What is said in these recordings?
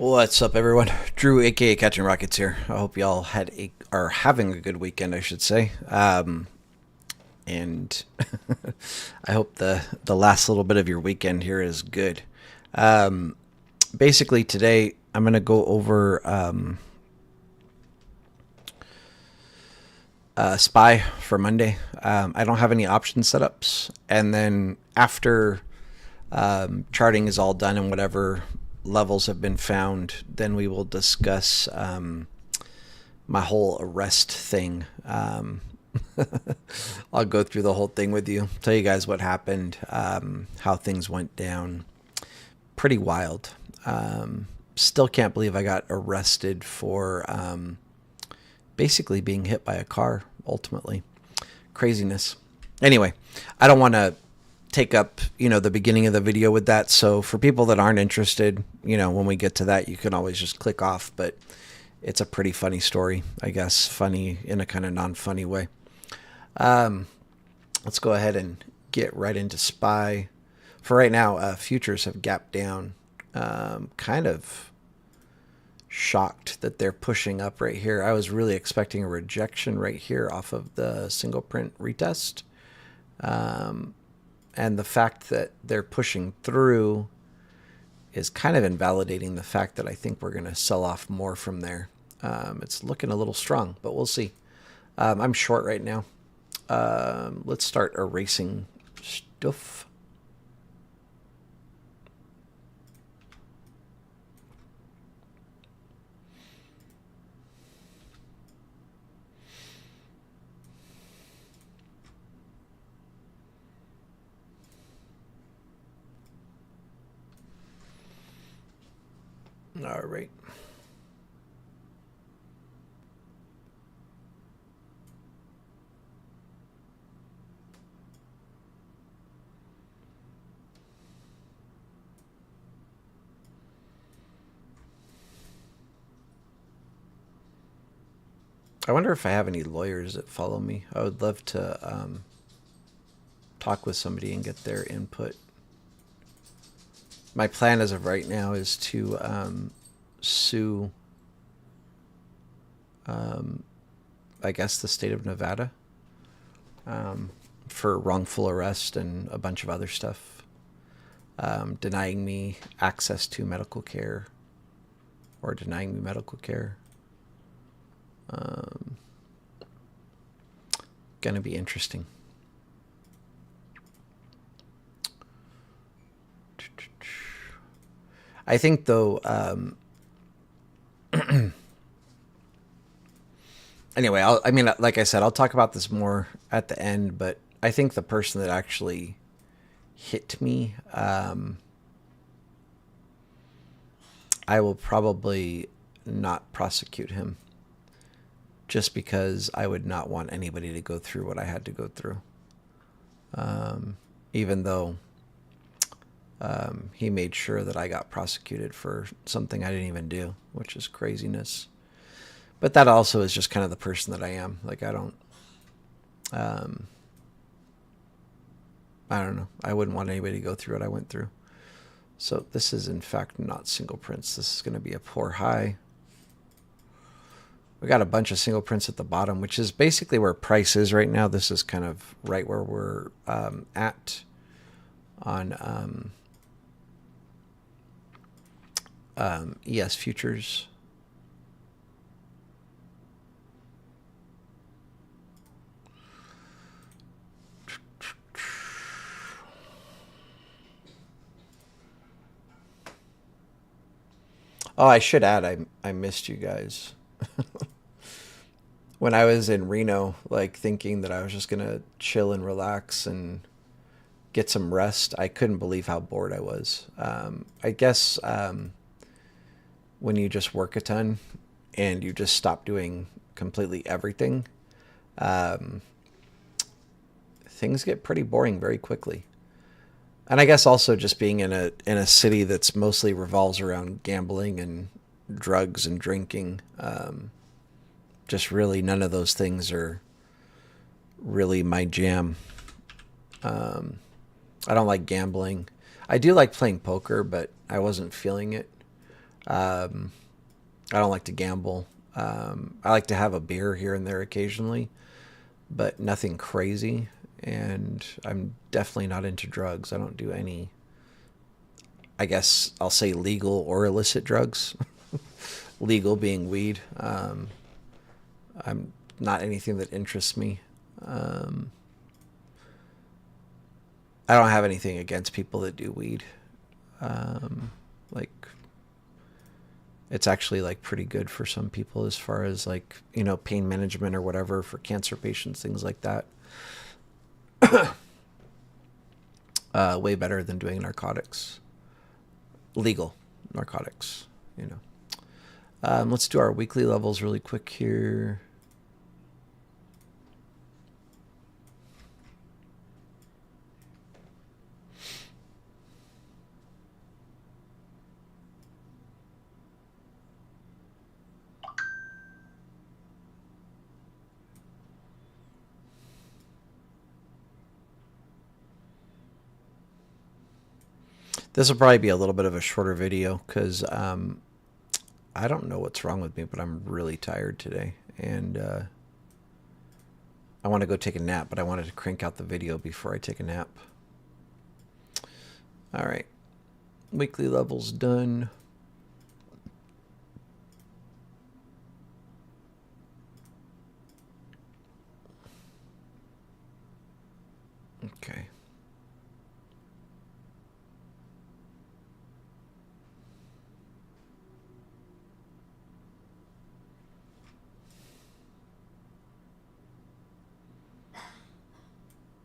What's up, everyone? Drew, aka Catching Rockets here. I hope y'all are having a good weekend, I should say. And I hope the last little bit of your weekend here is good. Um, Basically, today I'm gonna go over Spy for Monday. I don't have any option setups, and then after charting is all done and whatever levels have been found, then we will discuss my whole arrest thing. I'll go through the whole thing with you, tell you guys what happened, how things went down. Pretty wild. Still can't believe I got arrested for basically being hit by a car, ultimately. Craziness. Anyway, I don't want to take up, the beginning of the video with that. So for people that aren't interested, when we get to that, you can always just click off. But it's a pretty funny story, I guess. Funny in a kind of non-funny way. Let's go ahead and get right into SPY. For right now, futures have gapped down. Kind of shocked that they're pushing up right here. I was really expecting a rejection right here off of the single print retest. And the fact that they're pushing through is kind of invalidating the fact that I think we're going to sell off more from there. It's looking a little strong, but we'll see. I'm short right now. Let's start erasing stuff. All right. I wonder if I have any lawyers that follow me. I would love to talk with somebody and get their input. My plan as of right now is to sue, I guess, the state of Nevada for wrongful arrest and a bunch of other stuff, denying me access to medical care or denying me medical care. Gonna be interesting. I think, though, anyway, like I said, I'll talk about this more at the end, but I think the person that actually hit me, I will probably not prosecute him just because I would not want anybody to go through what I had to go through. Even though he made sure that I got prosecuted for something I didn't even do, which is craziness. But that also is just kind of the person that I am. Like, I don't know. I wouldn't want anybody to go through what I went through. So this is, in fact, not single prints. This is going to be a poor high. We got a bunch of single prints at the bottom, which is basically where price is right now. This is kind of right where we're at on ES futures. Oh, I should add, I missed you guys. When I was in Reno, like thinking that I was just gonna chill and relax and get some rest, I couldn't believe how bored I was. I guess when you just work a ton and you just stop doing completely everything, things get pretty boring very quickly. And I guess also just being in a city that's mostly revolves around gambling and drugs and drinking. Just really none of those things are really my jam. I don't like gambling. I do like playing poker, but I wasn't feeling it. I don't like to gamble. I like to have a beer here and there occasionally, but nothing crazy. And I'm definitely not into drugs. I don't do any, I guess I'll say legal or illicit drugs. Legal being weed. I'm not anything that interests me. Um, I don't have anything against people that do weed. Like, it's actually like pretty good for some people as far as like, pain management or whatever for cancer patients, things like that. Way better than doing narcotics, legal narcotics, you know. Let's do our weekly levels really quick here. This will probably be a little bit of a shorter video because I don't know what's wrong with me, but I'm really tired today. And I want to go take a nap, but I wanted to crank out the video before I take a nap. All right. Weekly levels done. Okay.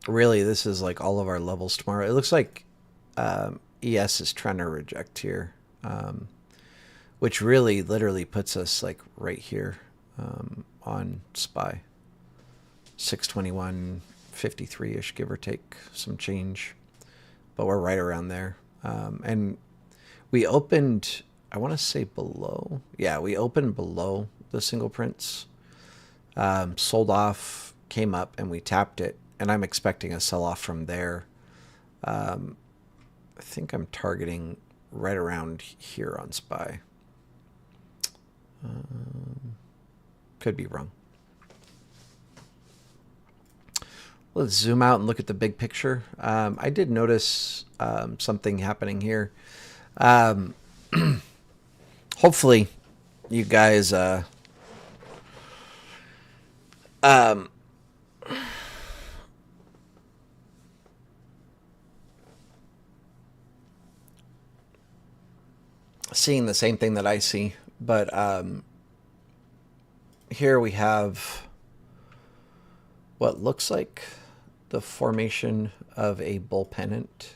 Really, this is like all of our levels tomorrow. It looks like ES is trying to reject here, which really literally puts us like right here on SPY. 621.53-ish, give or take some change. But we're right around there. And we opened, I want to say below. Yeah, we opened below the single prints. Sold off, came up, and we tapped it. And I'm expecting a sell-off from there. I think I'm targeting right around here on SPY. Could be wrong. Let's zoom out and look at the big picture. I did notice something happening here. Hopefully, you guys seeing the same thing that I see. But here we have what looks like the formation of a bull pennant.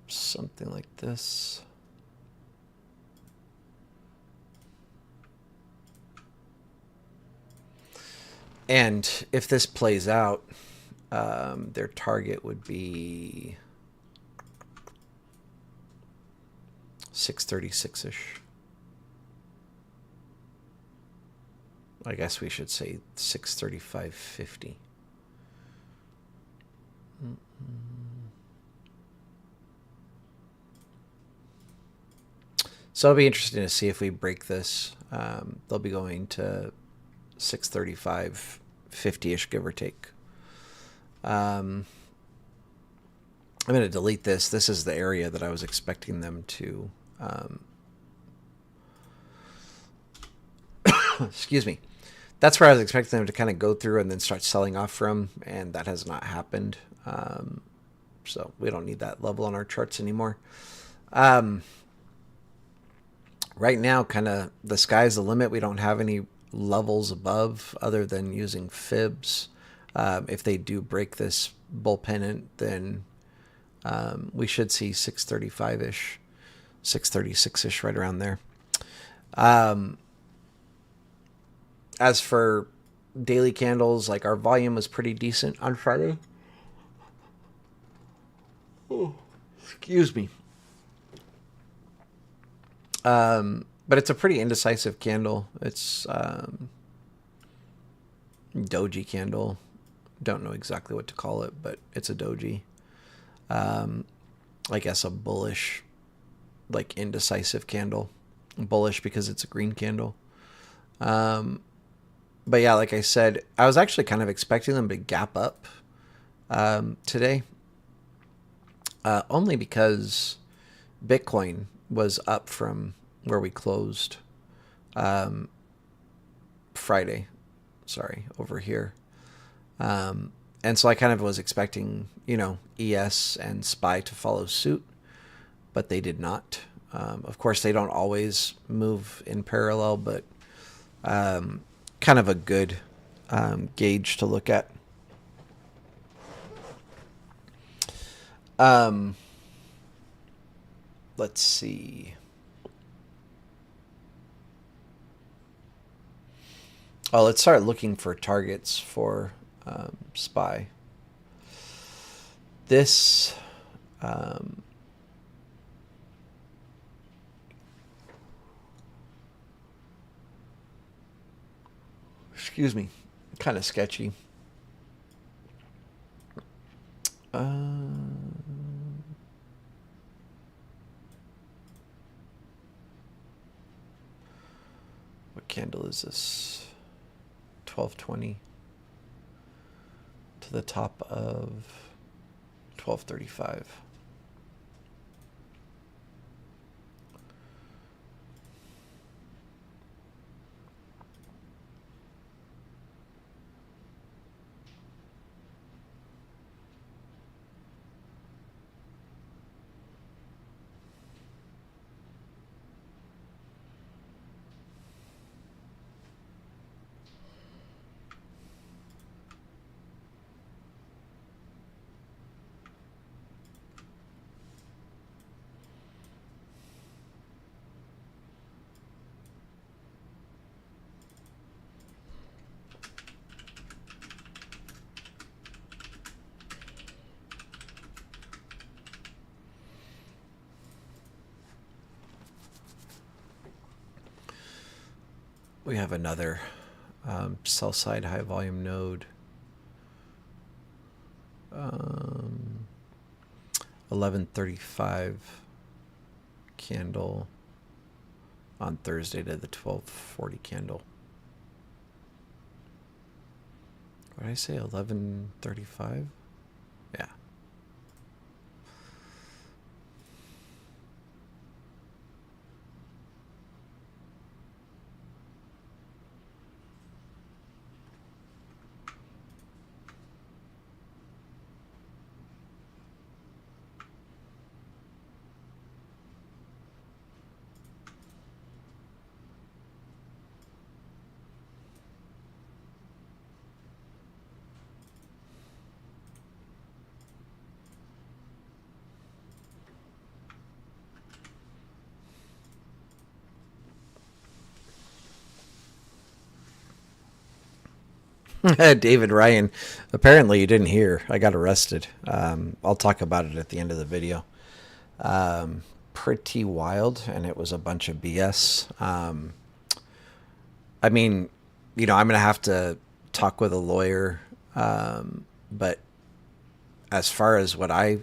Something like this. And if this plays out, their target would be 636-ish. I guess we should say 635.50. So it'll be interesting to see if we break this. They'll be going to 635.50-ish, give or take. I'm going to delete this. This is the area that I was expecting them to... excuse me. That's where I was expecting them to kind of go through and then start selling off from, and that has not happened. So we don't need that level on our charts anymore. Right now, kind of the sky's the limit. We don't have any levels above other than using fibs. If they do break this bull pennant, then we should see 635-ish, 636-ish, right around there. As for daily candles, like our volume was pretty decent on Friday. Oh, excuse me. But it's a pretty indecisive candle. It's doji candle. Don't know exactly what to call it, but it's a doji. I guess a bullish like indecisive candle. Bullish because it's a green candle. But yeah, like I said, I was actually kind of expecting them to gap up today, only because Bitcoin was up from where we closed Friday. Sorry, over here. And so I kind of was expecting, ES and SPY to follow suit, but they did not. Of course, they don't always move in parallel, but kind of a good gauge to look at. Let's see. Oh, let's start looking for targets for SPY. This excuse me, kind of sketchy. What candle is this? 1220 to the top of 1235. We have another sell side high volume node. 1135 candle on Thursday to the 1240 candle. What did I say? 1135? Yeah. David Ryan, apparently you didn't hear. I got arrested. I'll talk about it at the end of the video. Pretty wild, and it was a bunch of BS. I mean, I'm going to have to talk with a lawyer, but as far as what I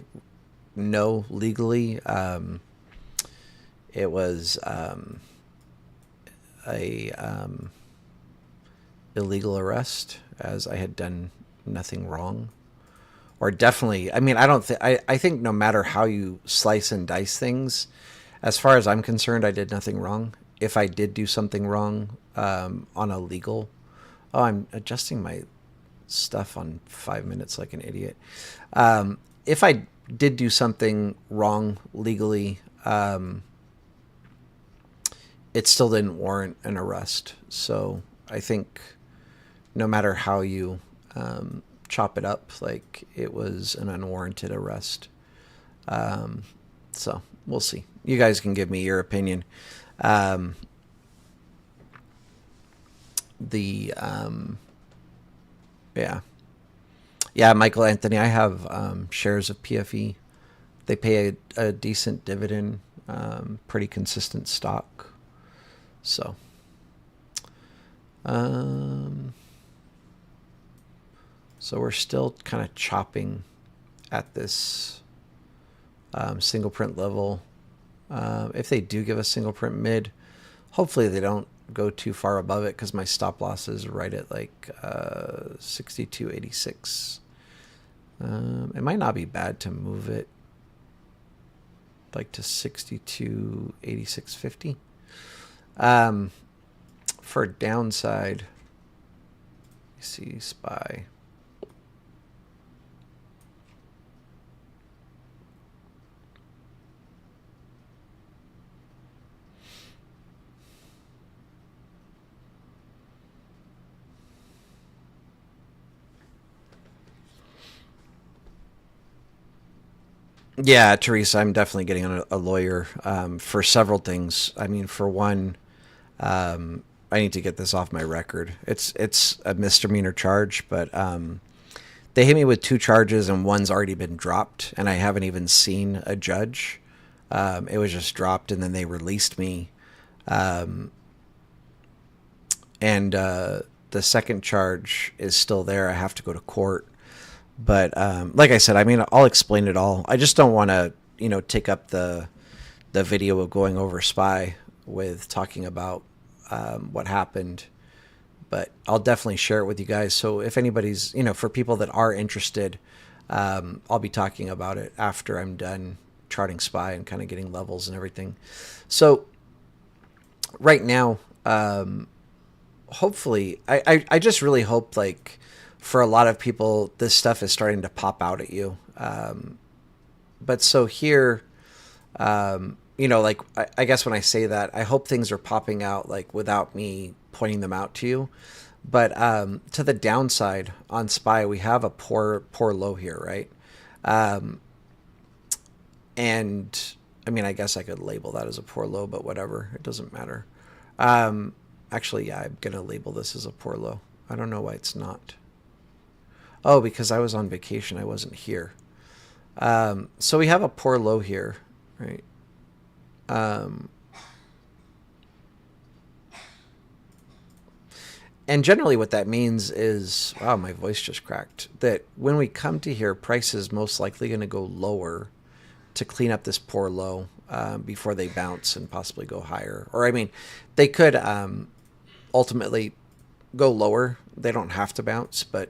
know legally, it was a illegal arrest, as I had done nothing wrong. Or definitely, I mean, I think no matter how you slice and dice things, as far as I'm concerned, I did nothing wrong. If I did do something wrong on a legal, I'm adjusting my stuff on 5 minutes like an idiot. If I did do something wrong legally, it still didn't warrant an arrest. So I think no matter how you chop it up, like, it was an unwarranted arrest. So we'll see. You guys can give me your opinion. Yeah, Michael Anthony, I have shares of PFE. They pay a decent dividend, pretty consistent stock. So we're still kind of chopping at this single print level. If they do give a single print mid, hopefully they don't go too far above it, because my stop loss is right at like 62.86. It might not be bad to move it like to 62.8650. For downside, you see SPY. Yeah, Teresa, I'm definitely getting a lawyer for several things. I mean, for one, I need to get this off my record. It's a misdemeanor charge, but they hit me with two charges and one's already been dropped, and I haven't even seen a judge. It was just dropped, and then they released me. And the second charge is still there. I have to go to court. But like I said, I mean, I'll explain it all. I just don't want to, take up the video of going over SPY with talking about what happened. But I'll definitely share it with you guys. So if anybody's, for people that are interested, I'll be talking about it after I'm done charting SPY and kind of getting levels and everything. So right now, hopefully, I just really hope, like, for a lot of people, this stuff is starting to pop out at you. But so here, like, I guess when I say that, I hope things are popping out, like, without me pointing them out to you. But to the downside on SPY, we have a poor low here, right? And I mean, I guess I could label that as a poor low, but whatever, it doesn't matter. Actually, yeah, I'm going to label this as a poor low. I don't know why it's not. Oh, because I was on vacation. I wasn't here. So we have a poor low here, right? And generally what that means is, wow, my voice just cracked, that when we come to here, price is most likely going to go lower to clean up this poor low before they bounce and possibly go higher. Or, I mean, they could ultimately go lower. They don't have to bounce, but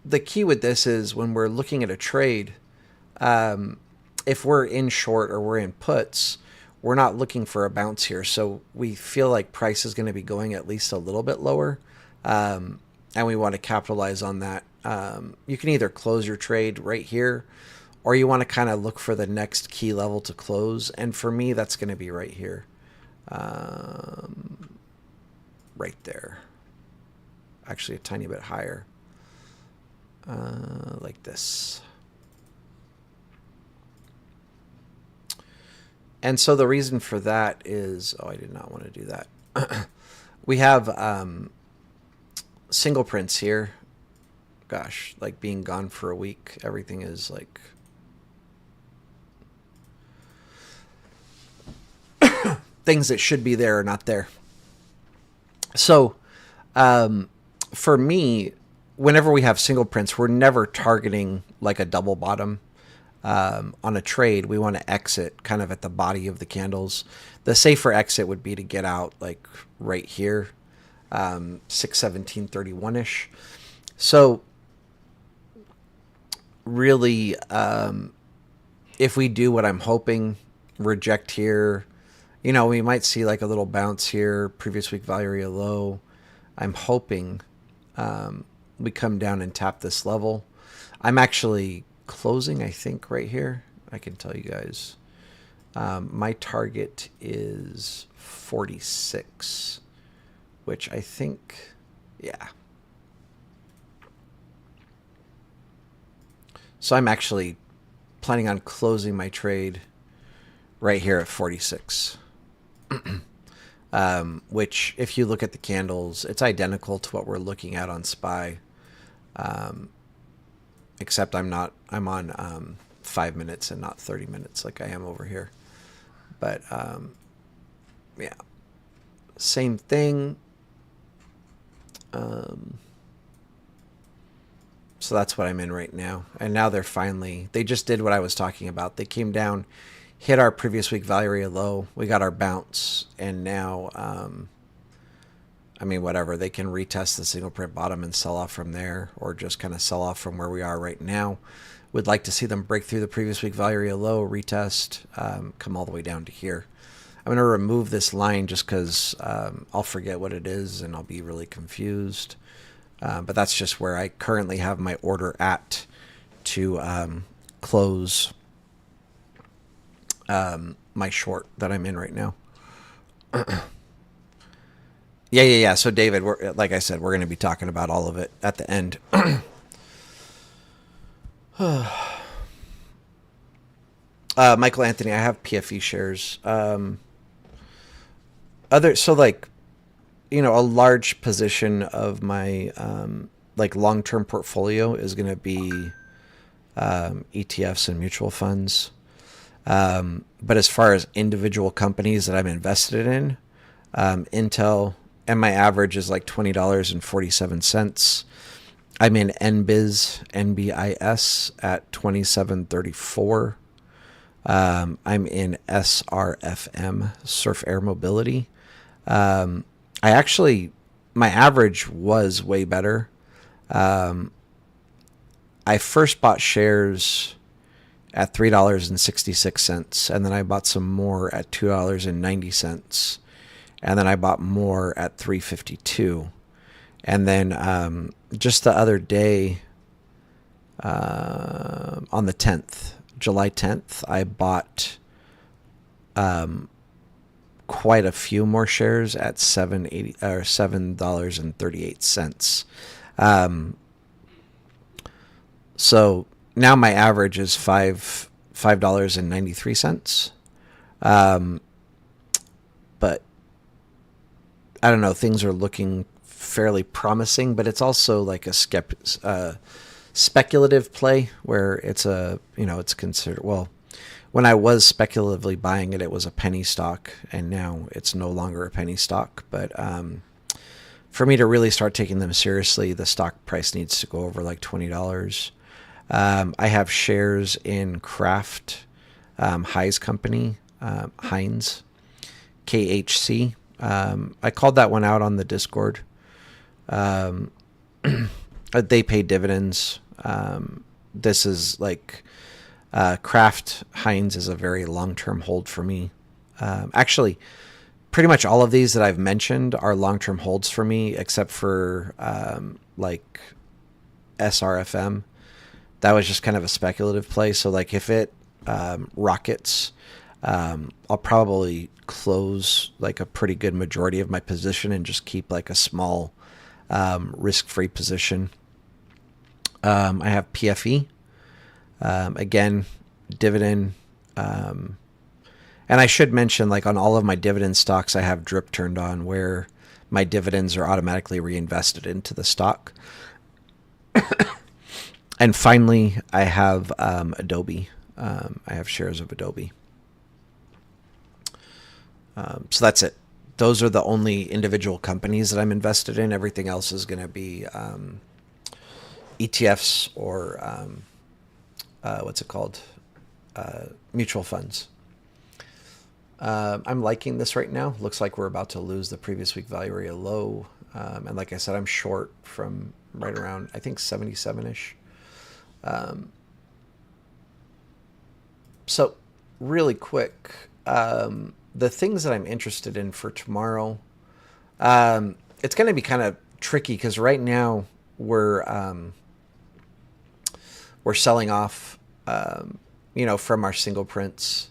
the key with this is when we're looking at a trade, if we're in short or we're in puts, we're not looking for a bounce here. So we feel like price is going to be going at least a little bit lower. And we want to capitalize on that. You can either close your trade right here, or you want to kind of look for the next key level to close. And for me, that's going to be right here. Right there. Actually, a tiny bit higher. Like this. And so the reason for that is, I did not want to do that. We have single prints here. Gosh, like being gone for a week, everything is like things that should be there are not there. So for me, whenever we have single prints, we're never targeting like a double bottom on a trade. We want to exit kind of at the body of the candles. The safer exit would be to get out like right here, 617.31-ish. So really, if we do what I'm hoping, reject here, we might see like a little bounce here, previous week value area low. I'm hoping we come down and tap this level. I'm actually closing, I think, right here. I can tell you guys. My target is 46, which I think, yeah. So I'm actually planning on closing my trade right here at 46. Which, if you look at the candles, it's identical to what we're looking at on SPY. Except I'm on 5 minutes and not 30 minutes like I am over here. But yeah, same thing. So that's what I'm in right now. And now they just did what I was talking about. They came down hit our previous week value area low. We got our bounce, and now, I mean, whatever. They can retest the single print bottom and sell off from there, or just kind of sell off from where we are right now. Would like to see them break through the previous week value area low, retest, come all the way down to here. I'm going to remove this line just because I'll forget what it is and I'll be really confused. But that's just where I currently have my order at to close my short that I'm in right now. Yeah. So David, like I said, we're going to be talking about all of it at the end. Michael Anthony, I have PFE shares. A large position of my long-term portfolio is going to be ETFs and mutual funds. But as far as individual companies that I'm invested in, Intel, and my average is like $20.47. I'm in NBIS at 27.34. I'm in SRFM, Surf Air Mobility. My average was way better. I first bought shares at $3.66, and then I bought some more at $2.90, and then I bought more at $3.52, and then just the other day, on the 10th, July 10th, I bought quite a few more shares at $7.38. So now my average is $5.93. But I don't know, things are looking fairly promising, but it's also like a speculative play where it's it's considered, well, when I was speculatively buying it, it was a penny stock, and now it's no longer a penny stock. But for me to really start taking them seriously, the stock price needs to go over like $20. I have shares in Kraft, Heinz Company, Heinz, KHC. I called that one out on the Discord. They pay dividends. This is like Kraft Heinz is a very long-term hold for me. Actually, pretty much all of these that I've mentioned are long-term holds for me, except for like SRFM. That was just kind of a speculative play. So like if it rockets, I'll probably close like a pretty good majority of my position and just keep like a small risk-free position. I have PFE. Again, dividend. And I should mention, like on all of my dividend stocks, I have drip turned on where my dividends are automatically reinvested into the stock. And finally, I have Adobe. I have shares of Adobe. So that's it. Those are the only individual companies that I'm invested in. Everything else is going to be ETFs or mutual funds. I'm liking this right now. Looks like we're about to lose the previous week value area low. And like I said, I'm short from right around, I think 77-ish. So really quick, the things that I'm interested in for tomorrow, it's going to be kind of tricky because right now we're selling off, from our single prints.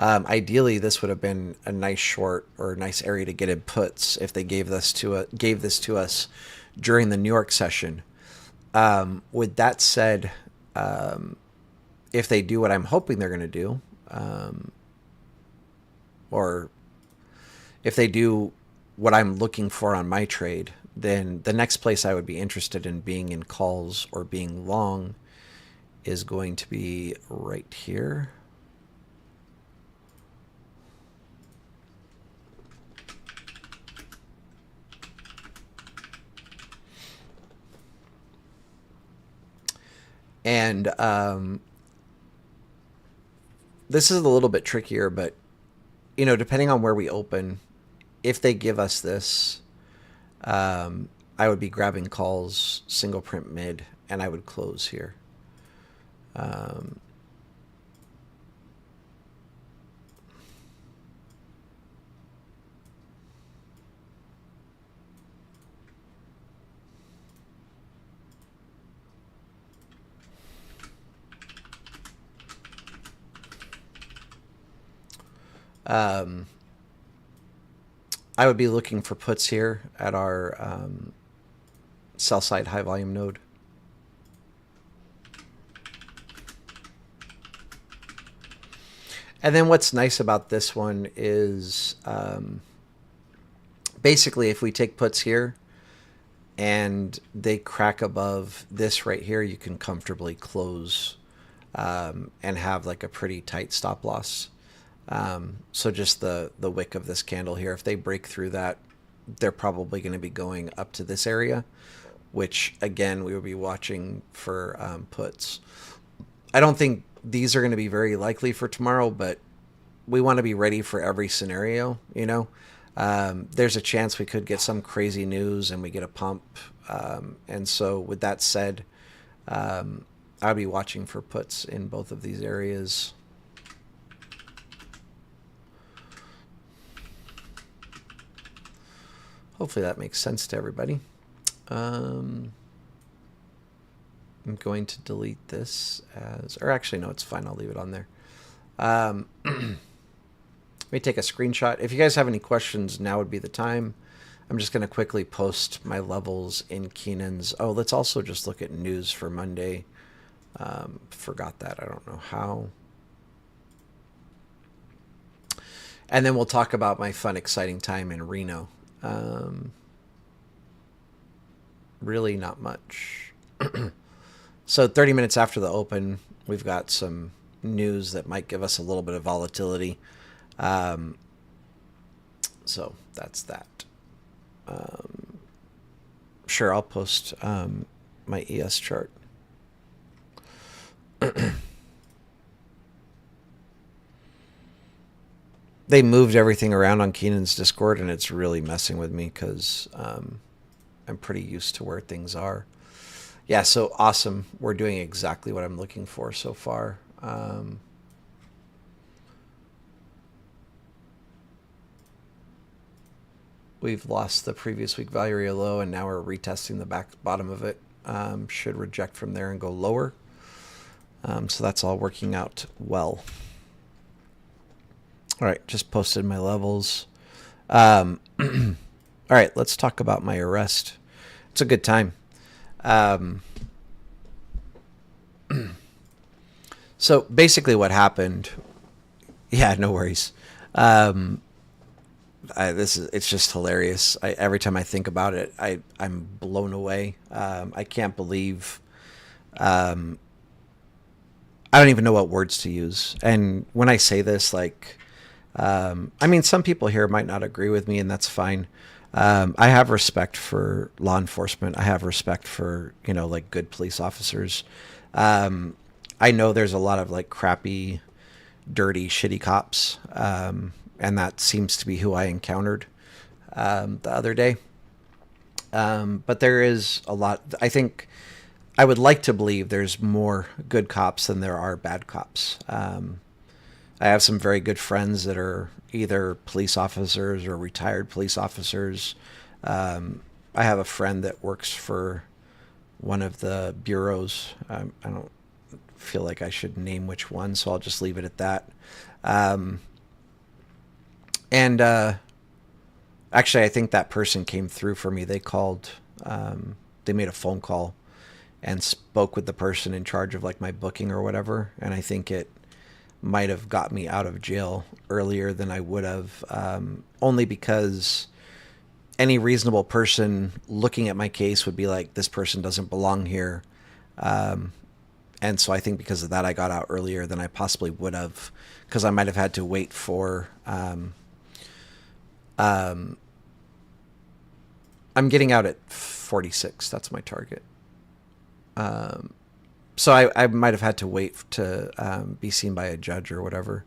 Ideally, this would have been a nice short or a nice area to get in puts if they gave this to us during the New York session. With that said, if they do what I'm hoping they're going to do, or if they do what I'm looking for on my trade, then the next place I would be interested in being in calls or being long is going to be right here. And this is a little bit trickier, but depending on where we open, if they give us this, I would be grabbing calls, single print mid, and I would close here. Um, um, I would be looking for puts here at our sell side high volume node. And then what's nice about this one is basically if we take puts here and they crack above this right here, you can comfortably close and have like a pretty tight stop loss. So just the wick of this candle here, if they break through that, they're probably going to be going up to this area, which again, we will be watching for puts. I don't think these are going to be very likely for tomorrow, but we want to be ready for every scenario, There's a chance we could get some crazy news and we get a pump. And so with that said, I'll be watching for puts in both of these areas. Hopefully that makes sense to everybody. I'm going to delete this or actually, no, it's fine. I'll leave it on there. Let me take a screenshot. If you guys have any questions, now would be the time. I'm just going to quickly post my levels in Keenan's. Oh, let's also just look at news for Monday. Forgot that. I don't know how. And then we'll talk about my fun, exciting time in Reno. Really not much. So 30 minutes after the open, we've got some news that might give us a little bit of volatility. So that's that. Sure, I'll post my ES chart. They moved everything around on Keenan's Discord, and it's really messing with me because I'm pretty used to where things are. Yeah, so awesome. We're doing exactly what I'm looking for so far. We've lost the previous week value area low, and now we're retesting the bottom of it. Should reject from there and go lower. So that's all working out well. All right, just posted my levels. All right, let's talk about my arrest. It's a good time. So basically what happened, yeah, no worries. It's just hilarious. Every time I think about it, I'm blown away. I can't believe, I don't even know what words to use. And when I say this, I mean, some people here might not agree with me, and that's fine. I have respect for law enforcement. I have respect for, good police officers. I know there's a lot of crappy, dirty, shitty cops. And that seems to be who I encountered the other day. But there is a lot. I think I would like to believe there's more good cops than there are bad cops. I have some very good friends that are either police officers or retired police officers. I have a friend that works for one of the bureaus. I don't feel like I should name which one, so I'll just leave it at that. And actually, I think that person came through for me. They called, they made a phone call and spoke with the person in charge of my booking or whatever. And I think it might have got me out of jail earlier than I would have, only because any reasonable person looking at my case would be like, this person doesn't belong here. And so I think because of that, I got out earlier than I possibly would have, because I might have had to wait for, I'm getting out at 46. That's my target. So I might have had to wait to be seen by a judge or whatever.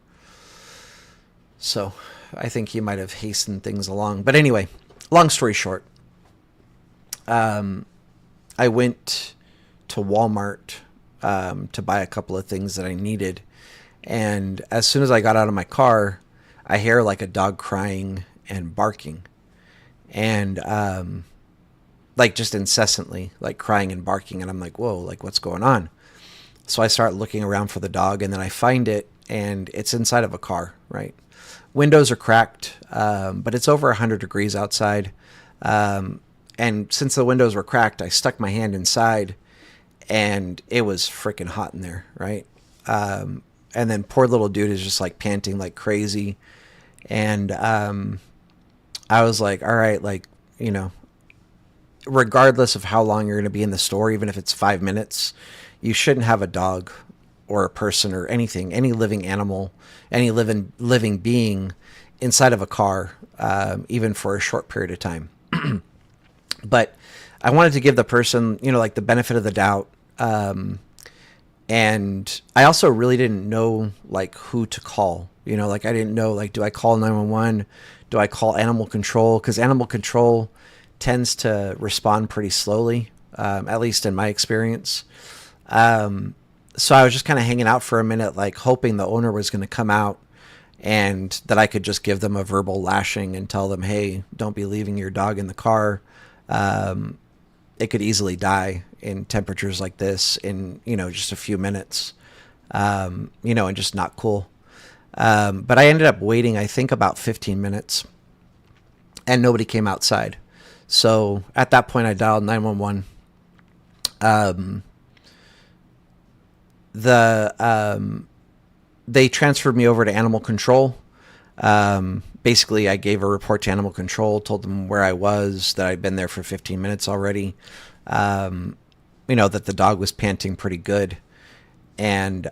So I think he might have hastened things along. But anyway, long story short, I went to Walmart to buy a couple of things that I needed. And as soon as I got out of my car, I hear like a dog crying and barking. And like just incessantly, like crying and barking. And I'm like, whoa, like what's going on? So I start looking around for the dog, and then I find it, and it's inside of a car, right? Windows are cracked, but it's over 100 degrees outside. And since the windows were cracked, I stuck my hand inside, and it was freaking hot in there, right? And then poor little dude is just like panting like crazy. And I was like, all right, like, you know, regardless of how long you're going to be in the store, even if it's 5 minutes, you shouldn't have a dog or a person or anything, any living animal, any living being inside of a car, even for a short period of time. But I wanted to give the person, you know, like the benefit of the doubt. And I also really didn't know like who to call, you know, like I didn't know, like, do I call 911? Do I call animal control? Because animal control tends to respond pretty slowly, at least in my experience. So I was just kind of hanging out for a minute, like hoping the owner was going to come out and that I could just give them a verbal lashing and tell them, hey, don't be leaving your dog in the car. It could easily die in temperatures like this in, you know, just a few minutes, you know, and just not cool. But I ended up waiting, I think about 15 minutes, and nobody came outside. So at that point I dialed 911. They transferred me over to animal control. Basically, I gave a report to animal control, told them where I was, that I'd been there for 15 minutes already, you know, that the dog was panting pretty good, and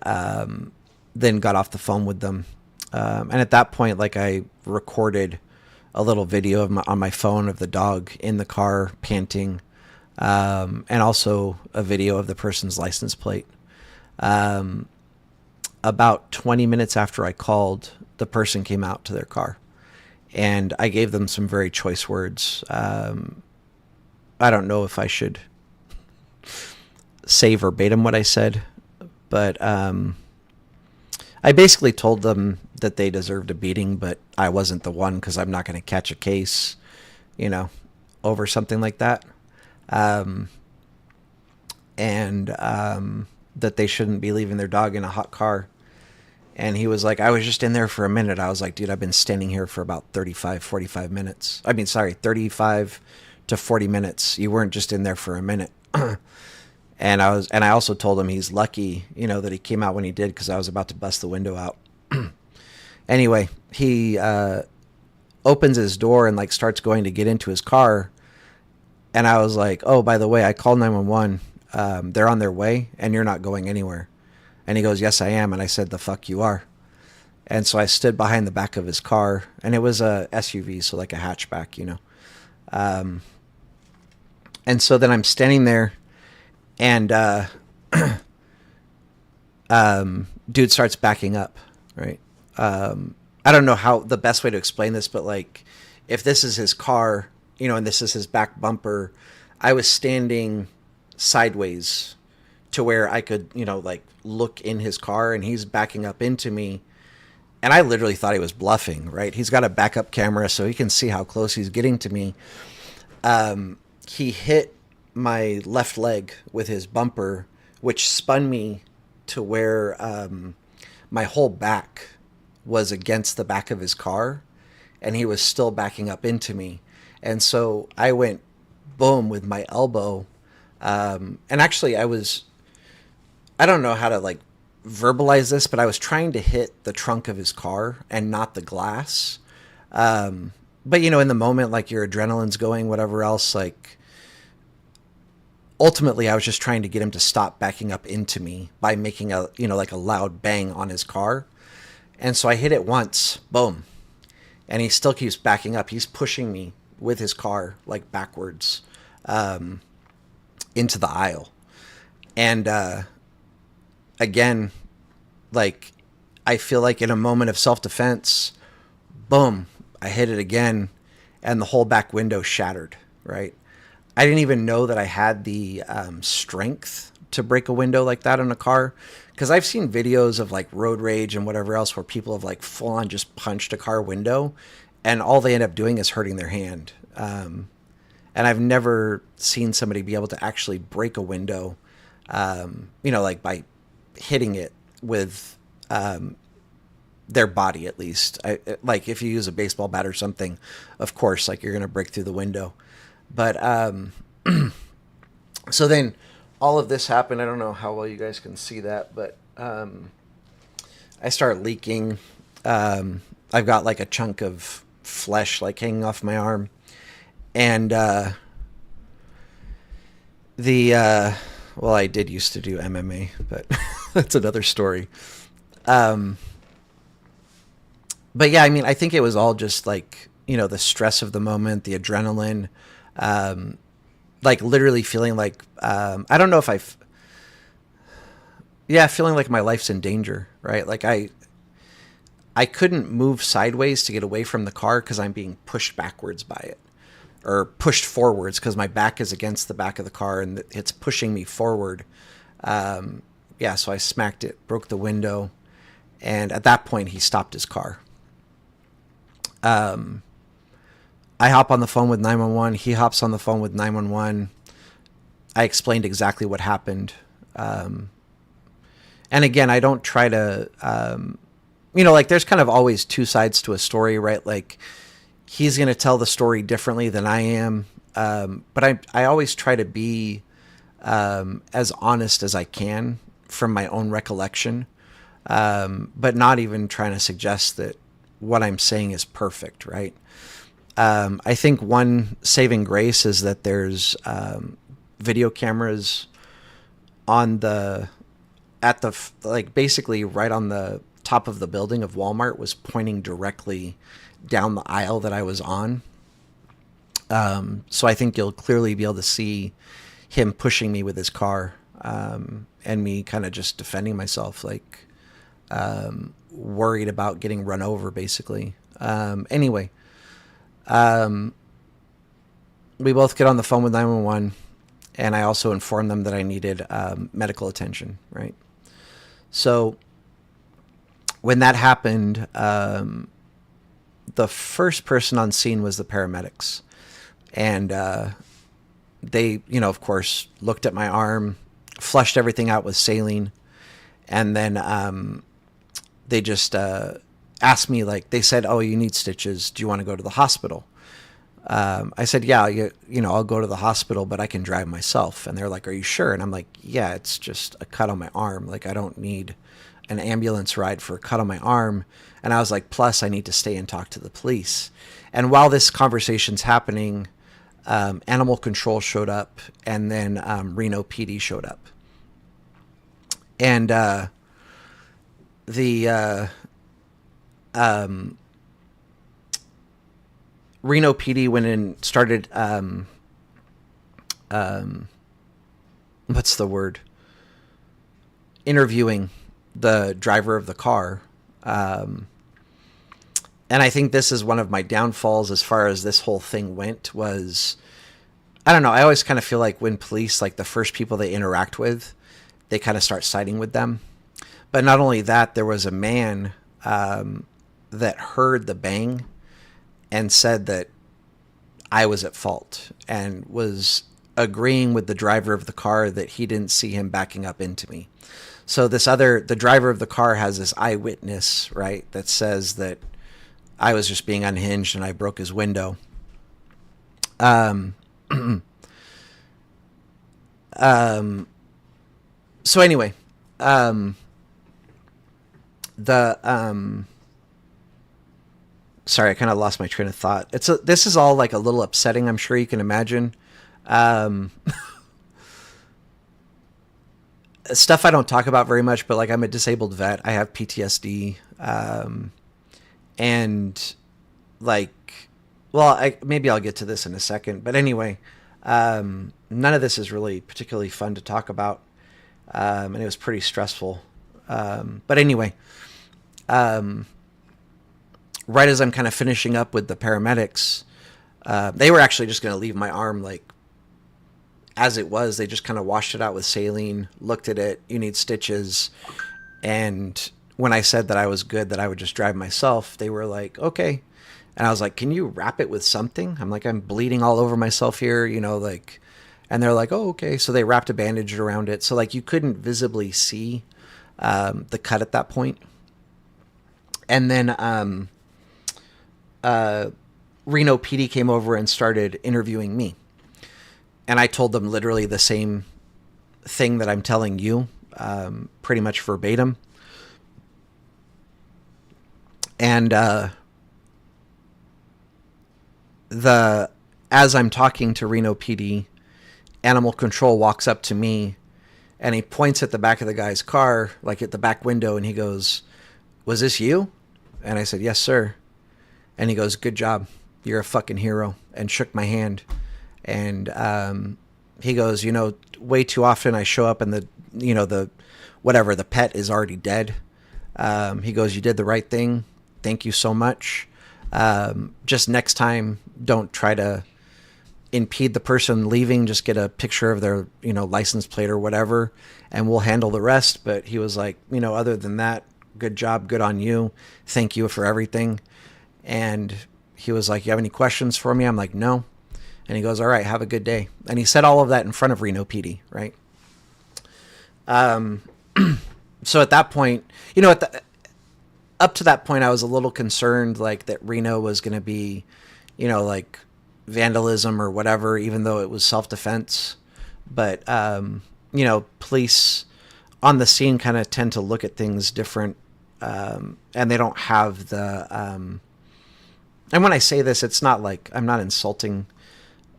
then got off the phone with them. And at that point, like, I recorded a little video on my phone of the dog in the car panting, and also a video of the person's license plate. About 20 minutes after I called, the person came out to their car, and I gave them some very choice words. I don't know if I should say verbatim what I said, but I basically told them that they deserved a beating, but I wasn't the one, because I'm not going to catch a case, you know, over something like that. That they shouldn't be leaving their dog in a hot car. And he was like, I was just in there for a minute. I was like, dude, I've been standing here for about 45 minutes. 35 to 40 minutes. You weren't just in there for a minute. And I also told him he's lucky, you know, that he came out when he did, because I was about to bust the window out. Anyway, he opens his door and like starts going to get into his car. And I was like, oh, by the way, I called 911. They're on their way and you're not going anywhere. And he goes, yes, I am. And I said, the fuck you are. And so I stood behind the back of his car, and it was a SUV, so like a hatchback, you know. And so then I'm standing there, and dude starts backing up, right? I don't know how the best way to explain this, but like, if this is his car, you know, and this is his back bumper, I was standing sideways to where I could, you know, like look in his car, and he's backing up into me. And I literally thought he was bluffing, right? He's got a backup camera so he can see how close he's getting to me. He hit my left leg with his bumper, which spun me to where my whole back was against the back of his car, and he was still backing up into me. And so I went boom with my elbow. And actually I don't know how to like verbalize this, but I was trying to hit the trunk of his car and not the glass. But you know, in the moment, like your adrenaline's going, whatever else, like ultimately I was just trying to get him to stop backing up into me by making a, you know, like a loud bang on his car. And so I hit it once, boom. And he still keeps backing up. He's pushing me with his car, like backwards, into the aisle. And, again, like, I feel like in a moment of self-defense, boom, I hit it again, and the whole back window shattered, right? I didn't even know that I had the strength to break a window like that in a car, because I've seen videos of like road rage and whatever else where people have like full on just punched a car window, and all they end up doing is hurting their hand. And I've never seen somebody be able to actually break a window, like by hitting it with their body, at least. Like if you use a baseball bat or something, of course, like you're going to break through the window. But so then all of this happened. I don't know how well you guys can see that, but I start leaking. I've got like a chunk of flesh like hanging off my arm. And well, I did used to do MMA, but that's another story. But yeah, I mean, I think it was all just like, the stress of the moment, the adrenaline, like literally feeling like, I don't know if feeling like my life's in danger, right? Like I couldn't move sideways to get away from the car because I'm being pushed backwards by it, or pushed forwards because my back is against the back of the car and it's pushing me forward. So I smacked it, broke the window, and at that point he stopped his car. I hop on the phone with 911. He hops on the phone with 911. I explained exactly what happened. And again, I don't try to, like there's kind of always two sides to a story, right? Like he's going to tell the story differently than I am. But I always try to be as honest as I can from my own recollection, but not even trying to suggest that what I'm saying is perfect, right? I think one saving grace is that there's video cameras on basically right on the top of the building of Walmart, was pointing directly down the aisle that I was on. So I think you'll clearly be able to see him pushing me with his car, and me kind of just defending myself, like worried about getting run over, basically. Anyway, we both get on the phone with 911, and I also inform them that I needed medical attention, right? So when that happened, the first person on scene was the paramedics. And they, of course, looked at my arm, flushed everything out with saline, and then they just asked me, like, they said, "Oh, you need stitches. Do you want to go to the hospital?" I said, "Yeah, I'll go to the hospital, but I can drive myself." And they're like, "Are you sure?" And I'm like, "Yeah, it's just a cut on my arm. Like, I don't need an ambulance ride for a cut on my arm." And I was like, plus I need to stay and talk to the police. And while this conversation's happening, Animal Control showed up, and then Reno PD showed up. And Reno PD went in and started, what's the word? Interviewing the driver of the car. And I think this is one of my downfalls as far as this whole thing went, was, I don't know, I always kind of feel like when police, like the first people they interact with, they kind of start siding with them. But not only that, there was a man that heard the bang and said that I was at fault, and was agreeing with the driver of the car that he didn't see him backing up into me. So the driver of the car has this eyewitness, right, that says that I was just being unhinged and I broke his window. So anyway, sorry, I kind of lost my train of thought. This is all like a little upsetting, I'm sure you can imagine. Stuff I don't talk about very much, but like I'm a disabled vet. I have PTSD. And like, well, maybe I'll get to this in a second, but anyway, none of this is really particularly fun to talk about. And it was pretty stressful. But anyway, right as I'm kind of finishing up with the paramedics, they were actually just going to leave my arm like as it was. They just kind of washed it out with saline, looked at it, you need stitches. And when I said that I was good, that I would just drive myself, they were like, okay. And I was like, can you wrap it with something? I'm like, I'm bleeding all over myself here, like, and they're like, oh, okay. So they wrapped a bandage around it. So like you couldn't visibly see the cut at that point. And then Reno PD came over and started interviewing me. And I told them literally the same thing that I'm telling you, pretty much verbatim. And as I'm talking to Reno PD, Animal Control walks up to me and he points at the back of the guy's car, like at the back window, and he goes, "Was this you?" And I said, "Yes, sir." And he goes, "Good job. You're a fucking hero," and shook my hand. And he goes, way too often I show up and the pet is already dead. He goes, "You did the right thing. Thank you so much. Just next time, don't try to impede the person leaving. Just get a picture of their, license plate or whatever, and we'll handle the rest." But he was like, other than that, good job. Good on you. Thank you for everything. And he was like, "You have any questions for me?" I'm like, "No." And he goes, "All right, have a good day." And he said all of that in front of Reno PD, right? So at that point, up to that point, I was a little concerned, like that Reno was going to be, like vandalism or whatever, even though it was self-defense. But, police on the scene kind of tend to look at things different. And they don't have the, and when I say this, it's not like I'm not insulting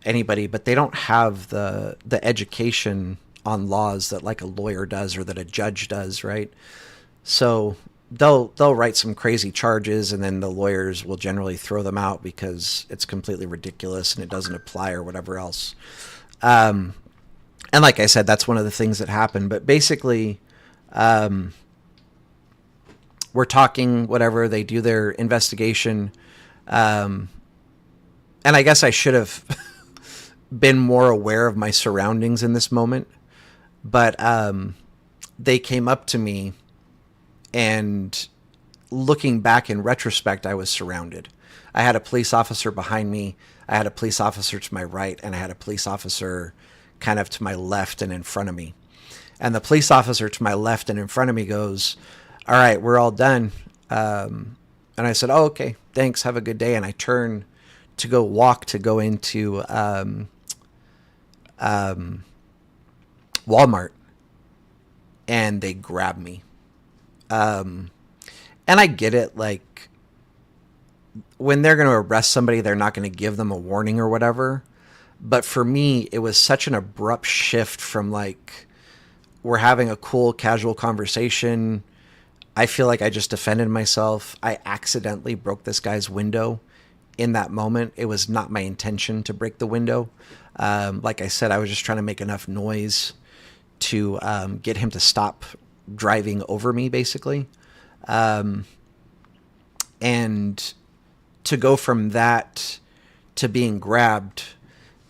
anybody, but they don't have the education on laws that like a lawyer does or that a judge does, right? So they'll write some crazy charges, and then the lawyers will generally throw them out because it's completely ridiculous and it doesn't apply or whatever else. And like I said, that's one of the things that happened. But basically, we're talking, whatever, they do their investigation. And I guess I should have been more aware of my surroundings in this moment. But they came up to me, and looking back in retrospect, I was surrounded. I had a police officer behind me. I had a police officer to my right, and I had a police officer kind of to my left and in front of me. And the police officer to my left and in front of me goes, "All right, we're all done." And I said, "Oh, okay, thanks. Have a good day." And I turn to go into Walmart, and they grab me. And I get it. Like, when they're going to arrest somebody, they're not going to give them a warning or whatever. But for me, it was such an abrupt shift from like, we're having a cool, casual conversation. I feel like I just defended myself. I accidentally broke this guy's window in that moment. It was not my intention to break the window. Like I said, I was just trying to make enough noise to get him to stop driving over me, basically. And to go from that to being grabbed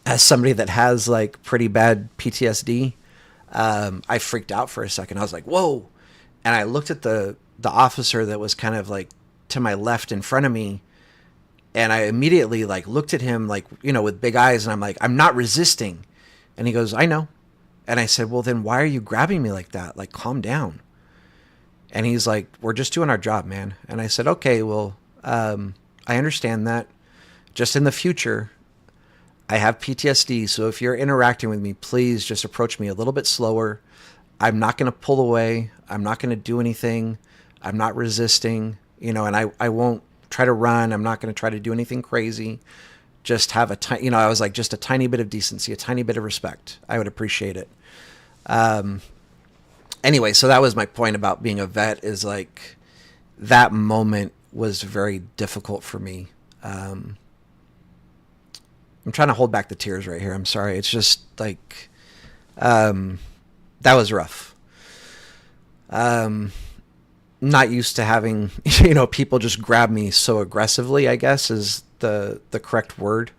as somebody that has like pretty bad PTSD, I freaked out for a second. I was like, whoa. And I looked at the officer that was kind of like to my left in front of me. And I immediately like looked at him like, with big eyes. And I'm like, "I'm not resisting." And he goes, "I know." And I said, "Well, then why are you grabbing me like that? Like, calm down." And he's like, "We're just doing our job, man." And I said, "Okay, well, I understand that. Just in the future, I have PTSD. So if you're interacting with me, please just approach me a little bit slower. I'm not going to pull away. I'm not going to do anything. I'm not resisting, and I won't try to run. I'm not going to try to do anything crazy. Just have I was like, just a tiny bit of decency, a tiny bit of respect. I would appreciate it." Anyway, so that was my point about being a vet, is like that moment was very difficult for me. I'm trying to hold back the tears right here. I'm sorry. It's just like, that was rough. not used to having, people just grab me so aggressively, I guess is the correct word.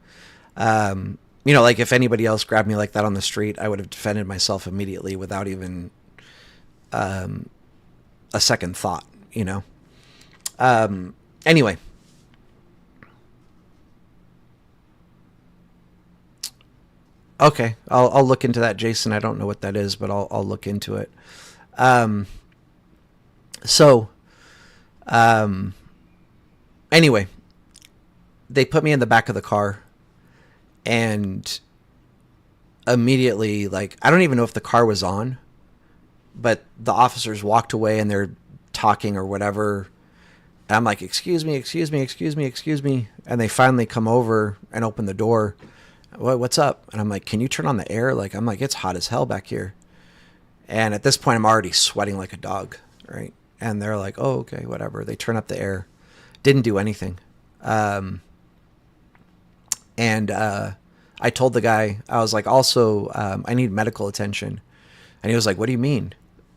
Like if anybody else grabbed me like that on the street, I would have defended myself immediately without even a second thought, Anyway. Okay, I'll look into that, Jason. I don't know what that is, but I'll look into it. Um, so, um, anyway, they put me in the back of the car, and immediately, like, I don't even know if the car was on, but the officers walked away and they're talking or whatever. And I'm like, excuse me, excuse me, excuse me, excuse me. And they finally come over and open the door. What's up? And I'm like, can you turn on the air? Like, I'm like, it's hot as hell back here. And at this point, I'm already sweating like a dog, right? And they're like, oh, okay, whatever. They turn up the air. Didn't do anything. And I told the guy, I was like, also, I need medical attention. And he was like, what do you mean?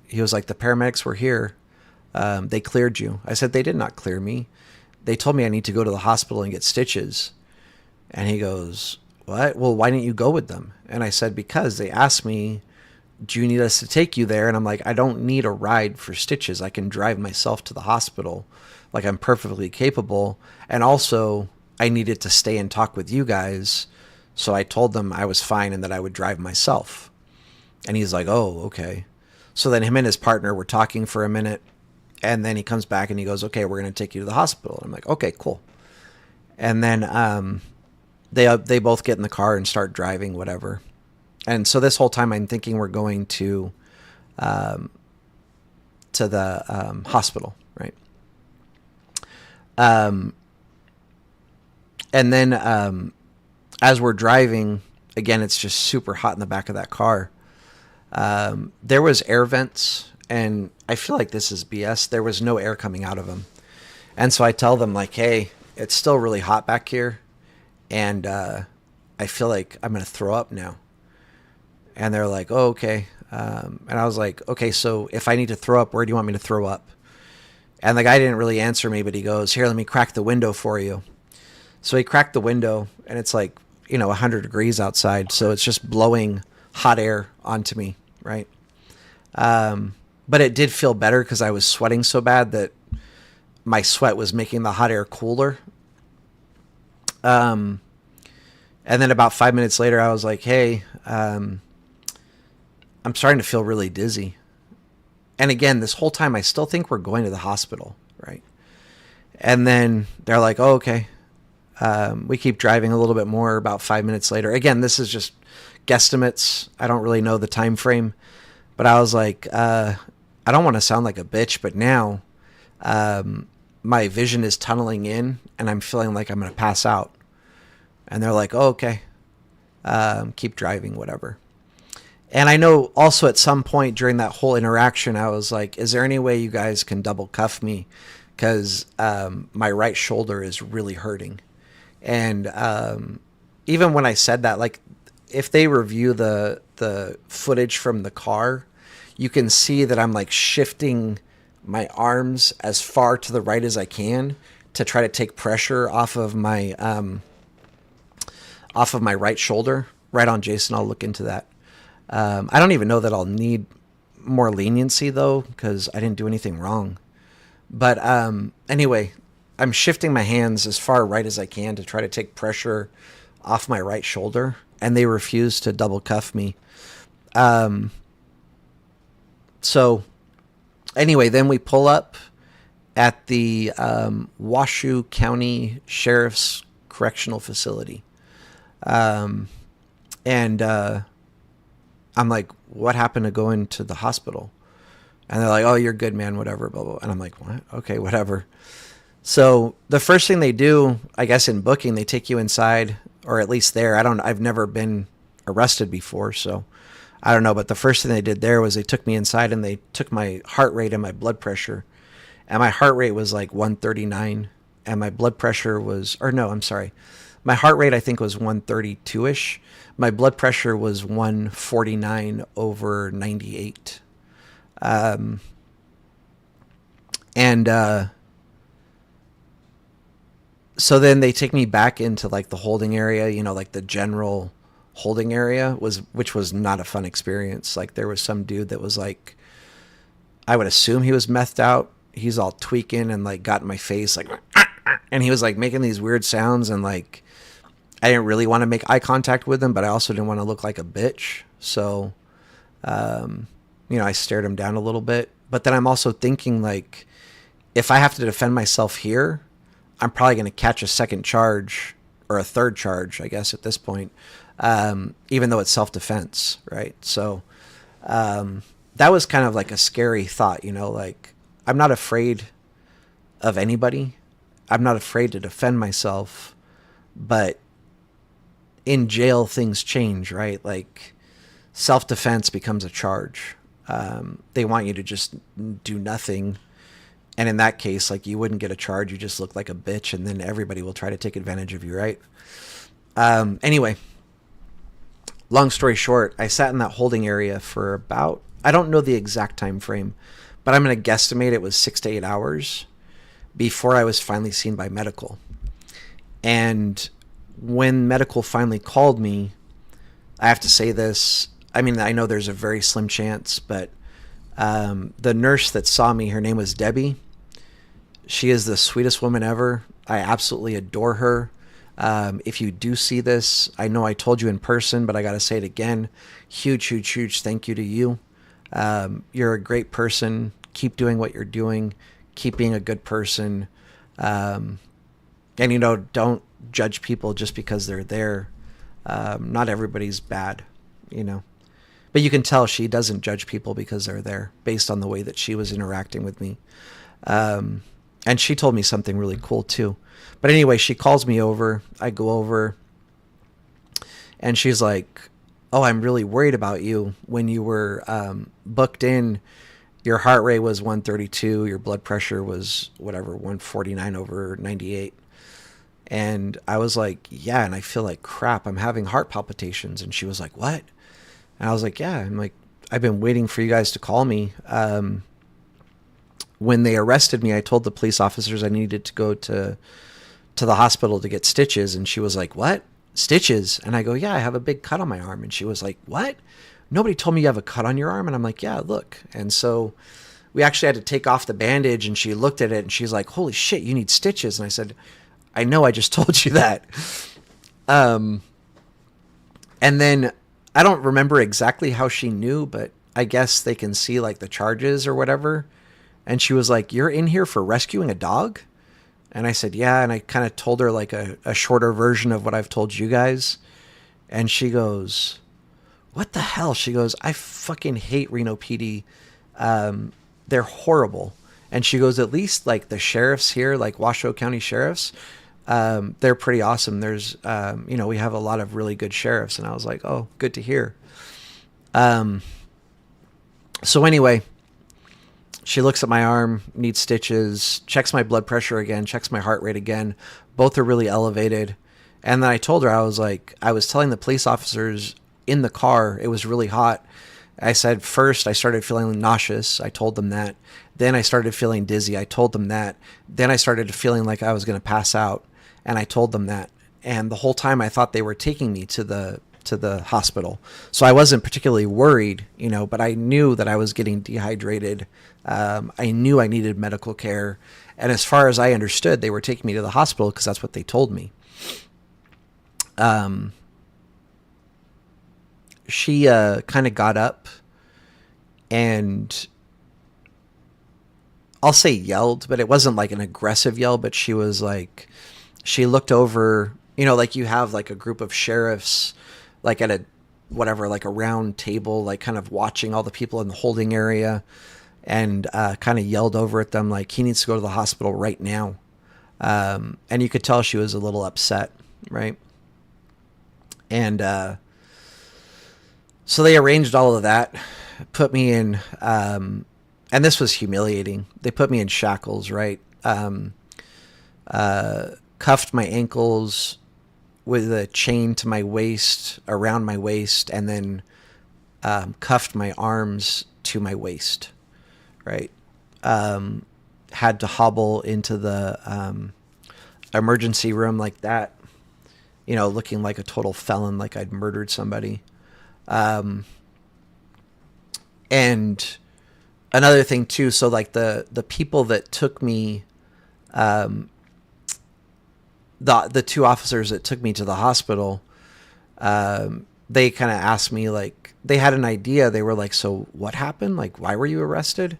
He was like, the paramedics were here. They cleared you. I said, they did not clear me. They told me I need to go to the hospital and get stitches. And he goes, what? Well, why didn't you go with them? And I said, because they asked me, do you need us to take you there? And I'm like, I don't need a ride for stitches. I can drive myself to the hospital. Like, I'm perfectly capable. And also, I needed to stay and talk with you guys. So I told them I was fine and that I would drive myself. And he's like, oh, okay. So then him and his partner were talking for a minute. And then he comes back and he goes, okay, we're going to take you to the hospital. I'm like, okay, cool. And then they both get in the car and start driving, whatever. And so this whole time I'm thinking we're going to the hospital, right? And then as we're driving, again, it's just super hot in the back of that car. There was air vents, and I feel like this is BS. There was no air coming out of them. And so I tell them, like, hey, it's still really hot back here, and I feel like I'm going to throw up now. And they're like, oh, okay. And I was like, okay, so if I need to throw up, where do you want me to throw up? And the guy didn't really answer me, but he goes, here, let me crack the window for you. So he cracked the window, and it's like, 100 degrees outside. So it's just blowing hot air onto me, right? But it did feel better because I was sweating so bad that my sweat was making the hot air cooler. And then about 5 minutes later, I was like, hey, I'm starting to feel really dizzy. And again, this whole time, I still think we're going to the hospital, right? And then they're like, oh, okay. We keep driving a little bit more. About 5 minutes later, again, this is just guesstimates. I don't really know the time frame. But I was like, I don't want to sound like a bitch, but now my vision is tunneling in, and I'm feeling like I'm going to pass out. And they're like, oh, okay. Keep driving, whatever. And I know also at some point during that whole interaction, I was like, is there any way you guys can double cuff me? Because my right shoulder is really hurting. And even when I said that, like, if they review the footage from the car, you can see that I'm like shifting my arms as far to the right as I can to try to take pressure off of my right shoulder. Right on, Jason. I'll look into that. I don't even know that I'll need more leniency though, because I didn't do anything wrong. But anyway, I'm shifting my hands as far right as I can to try to take pressure off my right shoulder, and they refuse to double cuff me. So anyway, then we pull up at the Washoe County Sheriff's Correctional Facility. And I'm like, what happened to going to the hospital? And they're like, oh, you're good, man, whatever, blah, blah. And I'm like, what? Okay, whatever. So the first thing they do, I guess in booking, they take you inside, or at least there. I've never been arrested before, so I don't know. But the first thing they did there was they took me inside and they took my heart rate and my blood pressure. And my heart rate was like 139, and my blood pressure was, or no, I'm sorry. My heart rate, I think, was 132-ish. My blood pressure was 149/98. And so then they take me back into like the holding area, like the general holding area, which was not a fun experience. Like there was some dude that was like, I would assume he was methed out. He's all tweaking and like got in my face like, and he was like making these weird sounds, and like I didn't really want to make eye contact with him, but I also didn't want to look like a bitch. So, I stared him down a little bit. But then I'm also thinking like, if I have to defend myself here, I'm probably going to catch a second charge or a third charge, I guess, at this point, even though it's self-defense, right? So that was kind of like a scary thought, like I'm not afraid of anybody. I'm not afraid to defend myself, but in jail things change, right? Like self-defense becomes a charge. They want you to just do nothing. And in that case, like you wouldn't get a charge. You just look like a bitch, and then everybody will try to take advantage of you, right? Anyway, long story short, I sat in that holding area for about, I don't know the exact time frame, but I'm going to guesstimate it was 6 to 8 hours before I was finally seen by medical. And when medical finally called me, I have to say this. I mean, I know there's a very slim chance, but the nurse that saw me, her name was Debbie. She is the sweetest woman ever. I absolutely adore her. If you do see this, I know I told you in person, but I got to say it again. Huge, huge, huge thank you to you. You're a great person. Keep doing what you're doing. Keep being a good person. And, don't judge people just because they're there. Not everybody's bad, But you can tell she doesn't judge people because they're there based on the way that she was interacting with me. And she told me something really cool too. But anyway, she calls me over. I go over and she's like, "Oh, I'm really worried about you. When you were booked in, your heart rate was 132. Your blood pressure was 149/98. And I was like, "Yeah, and I feel like crap. I'm having heart palpitations." And she was like, "What?" And I was like, "Yeah." I'm like, "I've been waiting for you guys to call me." When they arrested me, I told the police officers I needed to go to the hospital to get stitches. And she was like, "What? Stitches?" And I go, "Yeah, I have a big cut on my arm." And she was like, "What? Nobody told me you have a cut on your arm." And I'm like, "Yeah, look." And so we actually had to take off the bandage, and she looked at it and she's like, "Holy shit, you need stitches." And I said, "I know, I just told you that." And then I don't remember exactly how she knew, but I guess they can see like the charges or whatever. And she was like, "You're in here for rescuing a dog?" And I said, "Yeah." And I kind of told her like a shorter version of what I've told you guys. And she goes, "What the hell?" She goes, "I fucking hate Reno PD. They're horrible." And she goes, "At least like the sheriffs here, like Washoe County sheriffs, they're pretty awesome. There's, we have a lot of really good sheriffs." And I was like, "Oh, good to hear." So anyway, she looks at my arm, needs stitches, checks my blood pressure again, checks my heart rate again. Both are really elevated. And then I told her, I was telling the police officers in the car, it was really hot. I said, first I started feeling nauseous. I told them that. Then I started feeling dizzy. I told them that. Then I started feeling like I was going to pass out. And I told them that. And the whole time I thought they were taking me to the hospital. So I wasn't particularly worried, but I knew that I was getting dehydrated. I knew I needed medical care. And as far as I understood, they were taking me to the hospital because that's what they told me. She kind of got up and I'll say yelled, but it wasn't like an aggressive yell, but she was like, she looked over, like you have like a group of sheriffs, like at a round table, like kind of watching all the people in the holding area, and kind of yelled over at them like, "He needs to go to the hospital right now." And you could tell she was a little upset, right? And so they arranged all of that, put me in, and this was humiliating. They put me in shackles, right? Cuffed my ankles with a chain to my waist, around my waist, and then cuffed my arms to my waist, right? had to hobble into the emergency room like that, looking like a total felon, like I'd murdered somebody. And another thing too, so like the people that took me, the two officers that took me to the hospital, they kind of asked me, like, they had an idea. They were like, so what happened? Like, why were you arrested?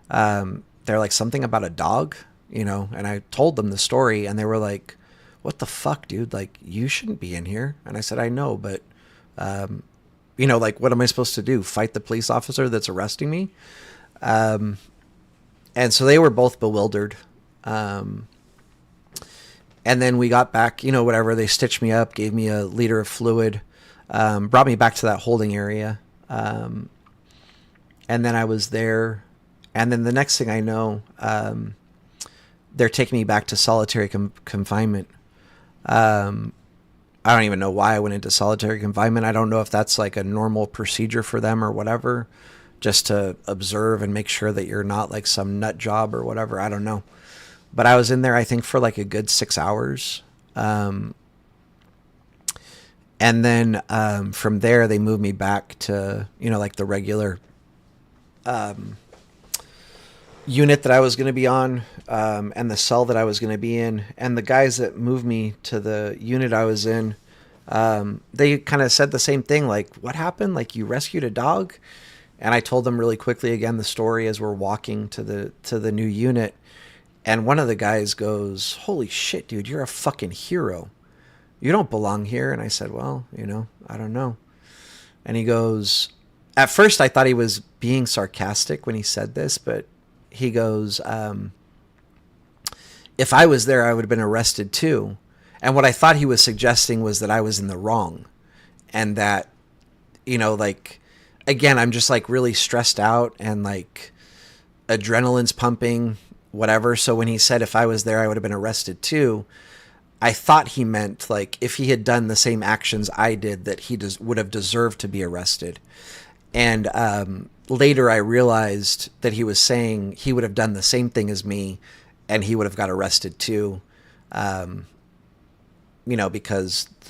They're like, something about a dog, and I told them the story, and they were like, what the fuck, dude? Like, you shouldn't be in here. And I said, I know, but, like, what am I supposed to do? Fight the police officer that's arresting me? And so they were both bewildered. And then we got back, whatever, they stitched me up, gave me a liter of fluid, brought me back to that holding area. And then I was there. And then the next thing I know, they're taking me back to solitary confinement. I don't even know why I went into solitary confinement. I don't know if that's like a normal procedure for them or whatever, just to observe and make sure that you're not like some nut job or whatever. I don't know. But I was in there, I think, for like a good 6 hours. And then from there, they moved me back to, like the regular unit that I was going to be on, and the cell that I was going to be in. And the guys that moved me to the unit I was in, they kind of said the same thing, like, what happened? Like, you rescued a dog? And I told them really quickly again the story as we're walking to the new unit. And one of the guys goes, holy shit, dude, you're a fucking hero. You don't belong here. And I said, well, I don't know. And he goes, at first I thought he was being sarcastic when he said this, but he goes, if I was there, I would have been arrested too. And what I thought he was suggesting was that I was in the wrong. And that, like, again, I'm just like really stressed out and like adrenaline's pumping, whatever. So when he said if I was there, I would have been arrested too, I thought he meant like if he had done the same actions I did, that he would have deserved to be arrested. And later I realized that he was saying he would have done the same thing as me and he would have got arrested too, because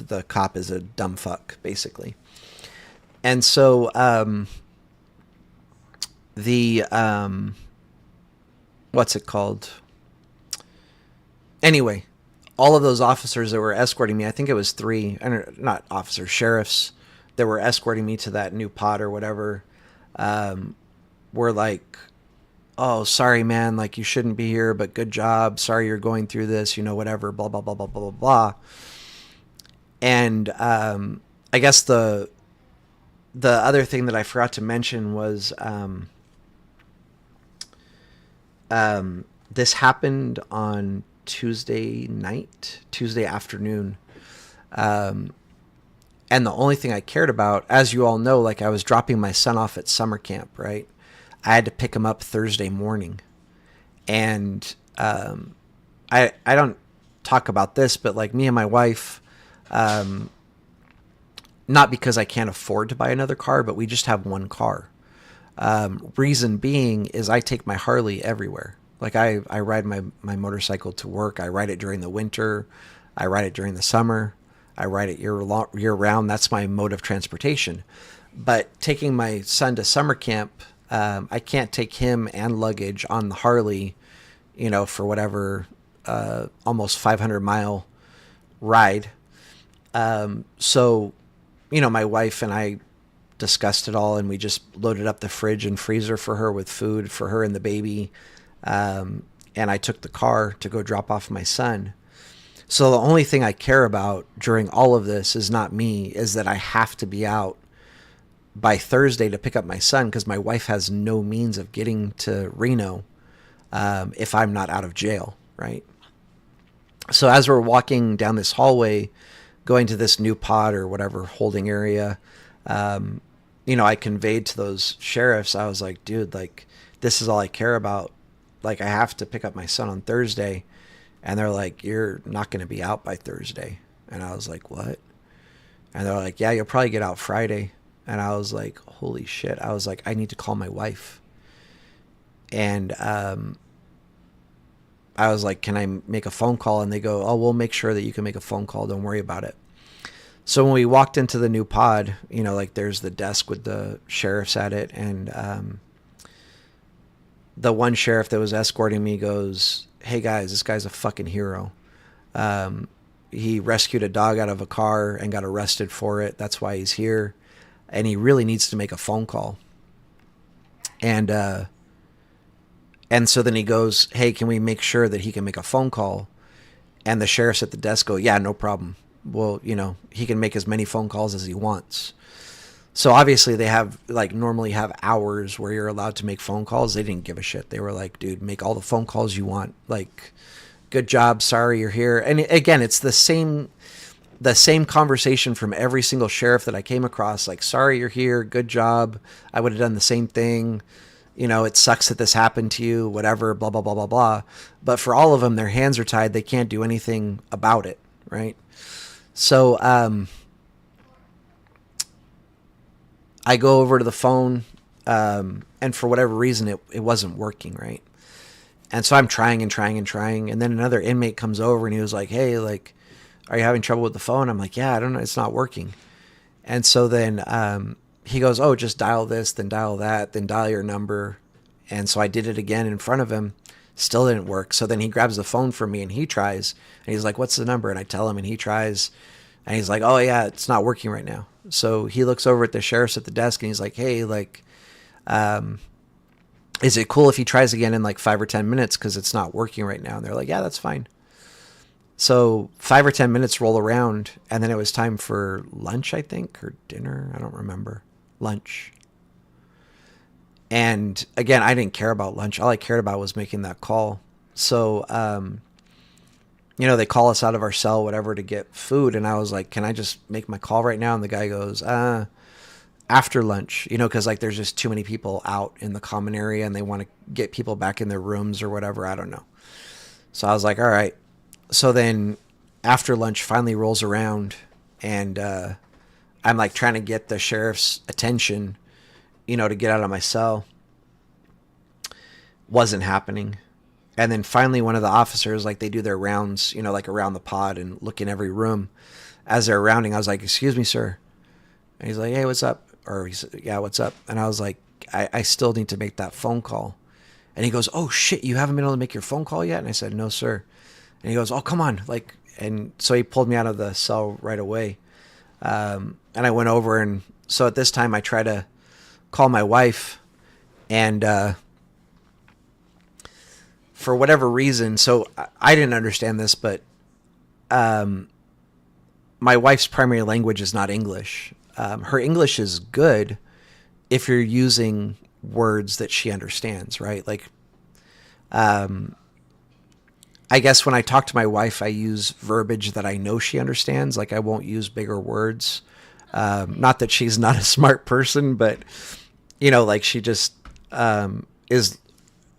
the cop is a dumb fuck, basically. And so what's it called? Anyway, all of those officers that were escorting me, I think it was 3, not officers, sheriffs that were escorting me to that new pod or whatever, were like, oh, sorry, man, like, you shouldn't be here, but good job. Sorry you're going through this, whatever, blah, blah, blah, blah, blah, blah, blah. And I guess the other thing that I forgot to mention was this happened on Tuesday afternoon. And the only thing I cared about, as you all know, like, I was dropping my son off at summer camp, right? I had to pick him up Thursday morning. And I don't talk about this, but like me and my wife, not because I can't afford to buy another car, but we just have one car. Reason being is I take my Harley everywhere. Like I ride my motorcycle to work. I ride it during the winter. I ride it during the summer. I ride it year round. That's my mode of transportation. But taking my son to summer camp, I can't take him and luggage on the Harley, for whatever, almost 500-mile ride. So, my wife and I discussed it all, and we just loaded up the fridge and freezer for her with food for her and the baby. And I took the car to go drop off my son. So the only thing I care about during all of this is not me, is that I have to be out by Thursday to pick up my son, because my wife has no means of getting to Reno if I'm not out of jail, right? So as we're walking down this hallway, going to this new pod or whatever holding area, I conveyed to those sheriffs, I was like, dude, like, this is all I care about. Like, I have to pick up my son on Thursday. And they're like, you're not going to be out by Thursday. And I was like, what? And they're like, yeah, you'll probably get out Friday. And I was like, holy shit. I was like, I need to call my wife. And I was like, can I make a phone call? And they go, oh, we'll make sure that you can make a phone call. Don't worry about it. So when we walked into the new pod, you know, like there's the desk with the sheriffs at it. And the one sheriff that was escorting me goes, hey guys, this guy's a fucking hero. He rescued a dog out of a car and got arrested for it. That's why he's here. And he really needs to make a phone call. And so then he goes, hey, can we make sure that he can make a phone call? And the sheriffs at the desk go, yeah, no problem. Well, you know, he can make as many phone calls as he wants. So obviously they have, like, normally have hours where you're allowed to make phone calls. They didn't give a shit. They were like, dude, make all the phone calls you want. Like, good job. Sorry you're here. And again, it's the same conversation from every single sheriff that I came across. Like, sorry you're here. Good job. I would have done the same thing. You know, it sucks that this happened to you, whatever, blah, blah, blah, blah, blah. But for all of them, their hands are tied. They can't do anything about it, right? So I go over to the phone, and for whatever reason, it wasn't working, right? And so I'm trying. And then another inmate comes over, and he was like, hey, like, are you having trouble with the phone? I'm like, yeah, I don't know. It's not working. And so then he goes, oh, just dial this, then dial that, then dial your number. And so I did it again in front of him. Still didn't work. So then he grabs the phone from me and he tries. And he's like, what's the number? And I tell him and he tries. And he's like, oh, yeah, it's not working right now. So he looks over at the sheriffs at the desk and he's like, hey, like, is it cool if he tries again in like 5 or 10 minutes? Because it's not working right now. And they're like, yeah, that's fine. So 5 or 10 minutes roll around, and then it was time for lunch, I think, or dinner. I don't remember. Lunch. And again, I didn't care about lunch. All I cared about was making that call. So, you know, they call us out of our cell, whatever, to get food. And I was like, can I just make my call right now? And the guy goes, after lunch, you know, because like there's just too many people out in the common area and they want to get people back in their rooms or whatever. I don't know. So I was like, all right. So then after lunch finally rolls around, and I'm like trying to get the sheriff's attention, you know, to get out of my cell. Wasn't happening. And then finally one of the officers, like, they do their rounds, you know, like around the pod and look in every room. As they're rounding, I was like, excuse me, sir. And he's like, hey, what's up? Or he said, yeah, what's up? And I was like, I still need to make that phone call. And he goes, oh shit, you haven't been able to make your phone call yet? And I said, no, sir. And he goes, oh, come on. Like, and so he pulled me out of the cell right away. And I went over, and so at this time I try to call my wife, and for whatever reason, so I didn't understand this, but my wife's primary language is not English. Her English is good if you're using words that she understands, right? Like, I guess when I talk to my wife, I use verbiage that I know she understands. Like, I won't use bigger words. Not that she's not a smart person, but, you know, like, she just is.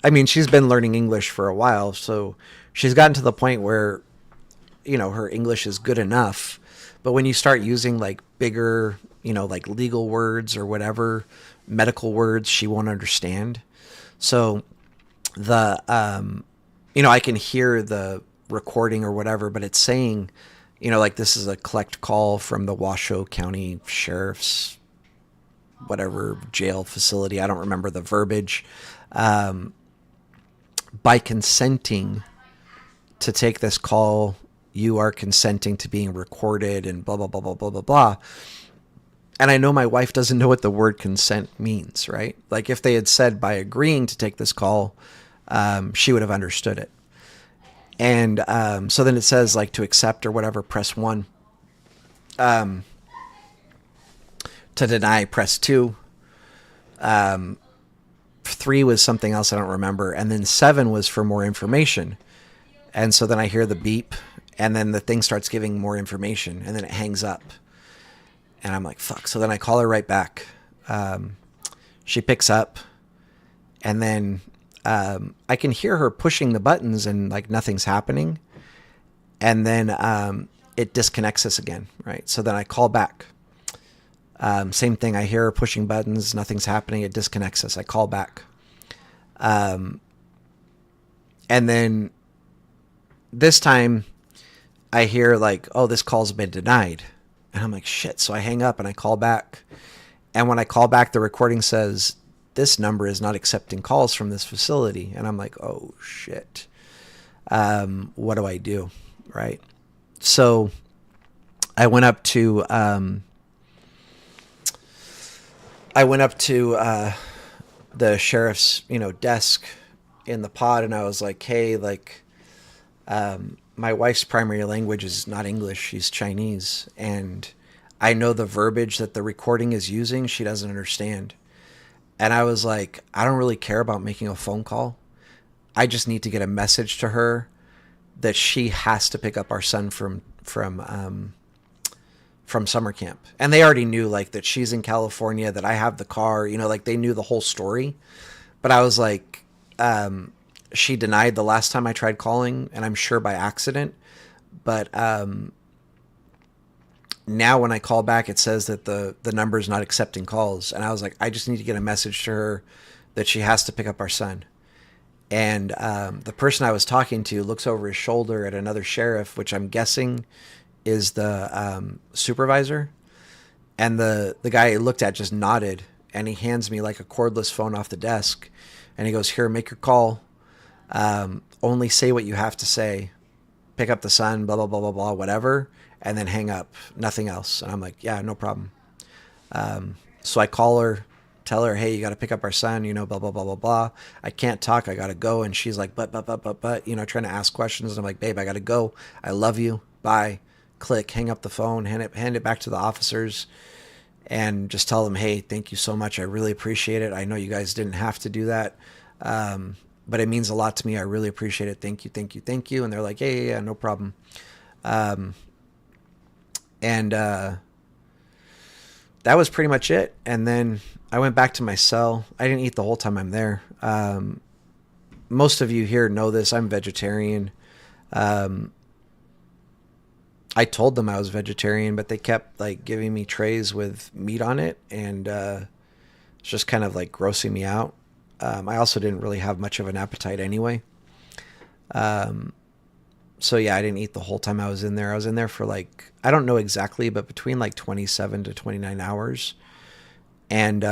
I mean, she's been learning English for a while, so she's gotten to the point where, you know, her English is good enough. But when you start using like bigger, you know, like legal words or whatever, medical words, she won't understand. So the, you know, I can hear the recording or whatever, but it's saying, you know, like, this is a collect call from the Washoe County Sheriff's whatever jail facility. I don't remember the verbiage. By consenting to take this call, you are consenting to being recorded and blah, blah, blah, blah, blah, blah, blah. And I know my wife doesn't know what the word consent means, right? Like, if they had said by agreeing to take this call, she would have understood it. And so then it says, like, to accept or whatever, press 1. To deny, press 2. 3 was something else I don't remember. And then 7 was for more information. And so then I hear the beep, and then the thing starts giving more information, and then it hangs up. And I'm like, fuck. So then I call her right back. She picks up, and then I can hear her pushing the buttons, and like nothing's happening. And then it disconnects us again, right? So then I call back. Same thing. I hear her pushing buttons. Nothing's happening. It disconnects us. I call back. And then this time I hear like, oh, this call's been denied. And I'm like, shit. So I hang up and I call back. And when I call back, the recording says, this number is not accepting calls from this facility. And I'm like, oh, shit. What do I do? Right. So I went up to the sheriff's, desk in the pod, and I was like, hey, like, my wife's primary language is not English, she's Chinese, and I know the verbiage that the recording is using, she doesn't understand. And I was like, I don't really care about making a phone call. I just need to get a message to her that she has to pick up our son from summer camp. And they already knew like that she's in California, that I have the car, like they knew the whole story. But I was like, she denied the last time I tried calling, and I'm sure by accident. But now when I call back, it says that the number is not accepting calls. And I was like, I just need to get a message to her that she has to pick up our son. And the person I was talking to looks over his shoulder at another sheriff, which I'm guessing is the supervisor. And the guy he looked at just nodded, and he hands me like a cordless phone off the desk. And he goes, here, make your call. Only say what you have to say. Pick up the son, blah, blah, blah, blah, blah, whatever. And then hang up. Nothing else. And I'm like, yeah, no problem. So I call her, tell her, hey, you got to pick up our son, blah, blah, blah, blah, blah. I can't talk. I got to go. And she's like, but, trying to ask questions. And I'm like, babe, I got to go. I love you. Bye. Click, hang up the phone, hand it back to the officers, and just tell them, hey, thank you so much. I really appreciate it. I know you guys didn't have to do that, but it means a lot to me. I really appreciate it. Thank you, thank you, thank you. And they're like, yeah, no problem. And that was pretty much it. And then I went back to my cell. I didn't eat the whole time I'm there. Most of you here know this. I'm vegetarian. I told them I was vegetarian, but they kept like giving me trays with meat on it, and it's just kind of like grossing me out. I also didn't really have much of an appetite anyway. So yeah, I didn't eat the whole time I was in there. I was in there for like, I don't know exactly, but between like 27 to 29 hours. And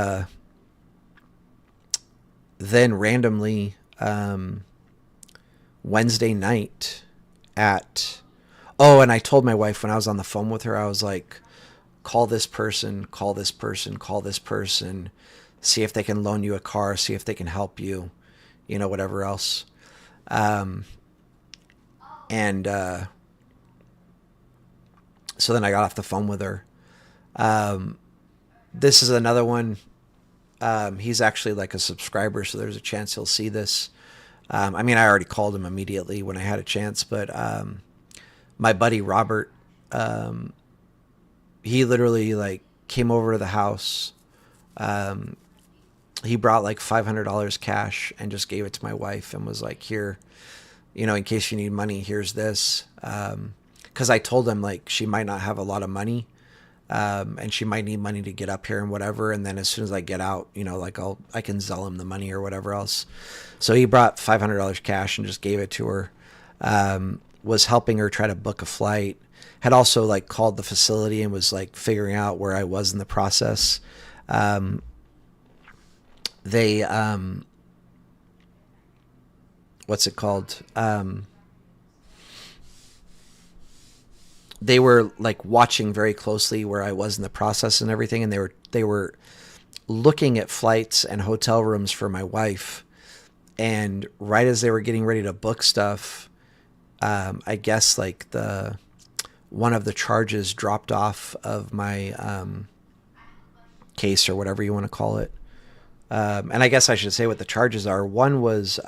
then randomly Wednesday night and I told my wife when I was on the phone with her, I was like, call this person, call this person, call this person, see if they can loan you a car, see if they can help you, whatever else. So then I got off the phone with her. This is another one. He's actually like a subscriber, so there's a chance he'll see this. I already called him immediately when I had a chance, but my buddy Robert, he literally like came over to the house. He brought like $500 cash and just gave it to my wife and was like, here, in case you need money, here's this. Cause I told him like she might not have a lot of money, and she might need money to get up here and whatever. And then as soon as I get out, like I can sell him the money or whatever else. So he brought $500 cash and just gave it to her. Was helping her try to book a flight, had also like called the facility and was like figuring out where I was in the process. They, what's it called? They were like watching very closely where I was in the process and everything. And they were looking at flights and hotel rooms for my wife. And right as they were getting ready to book stuff, I guess like one of the charges dropped off of my case or whatever you want to call it. And I guess I should say what the charges are. One was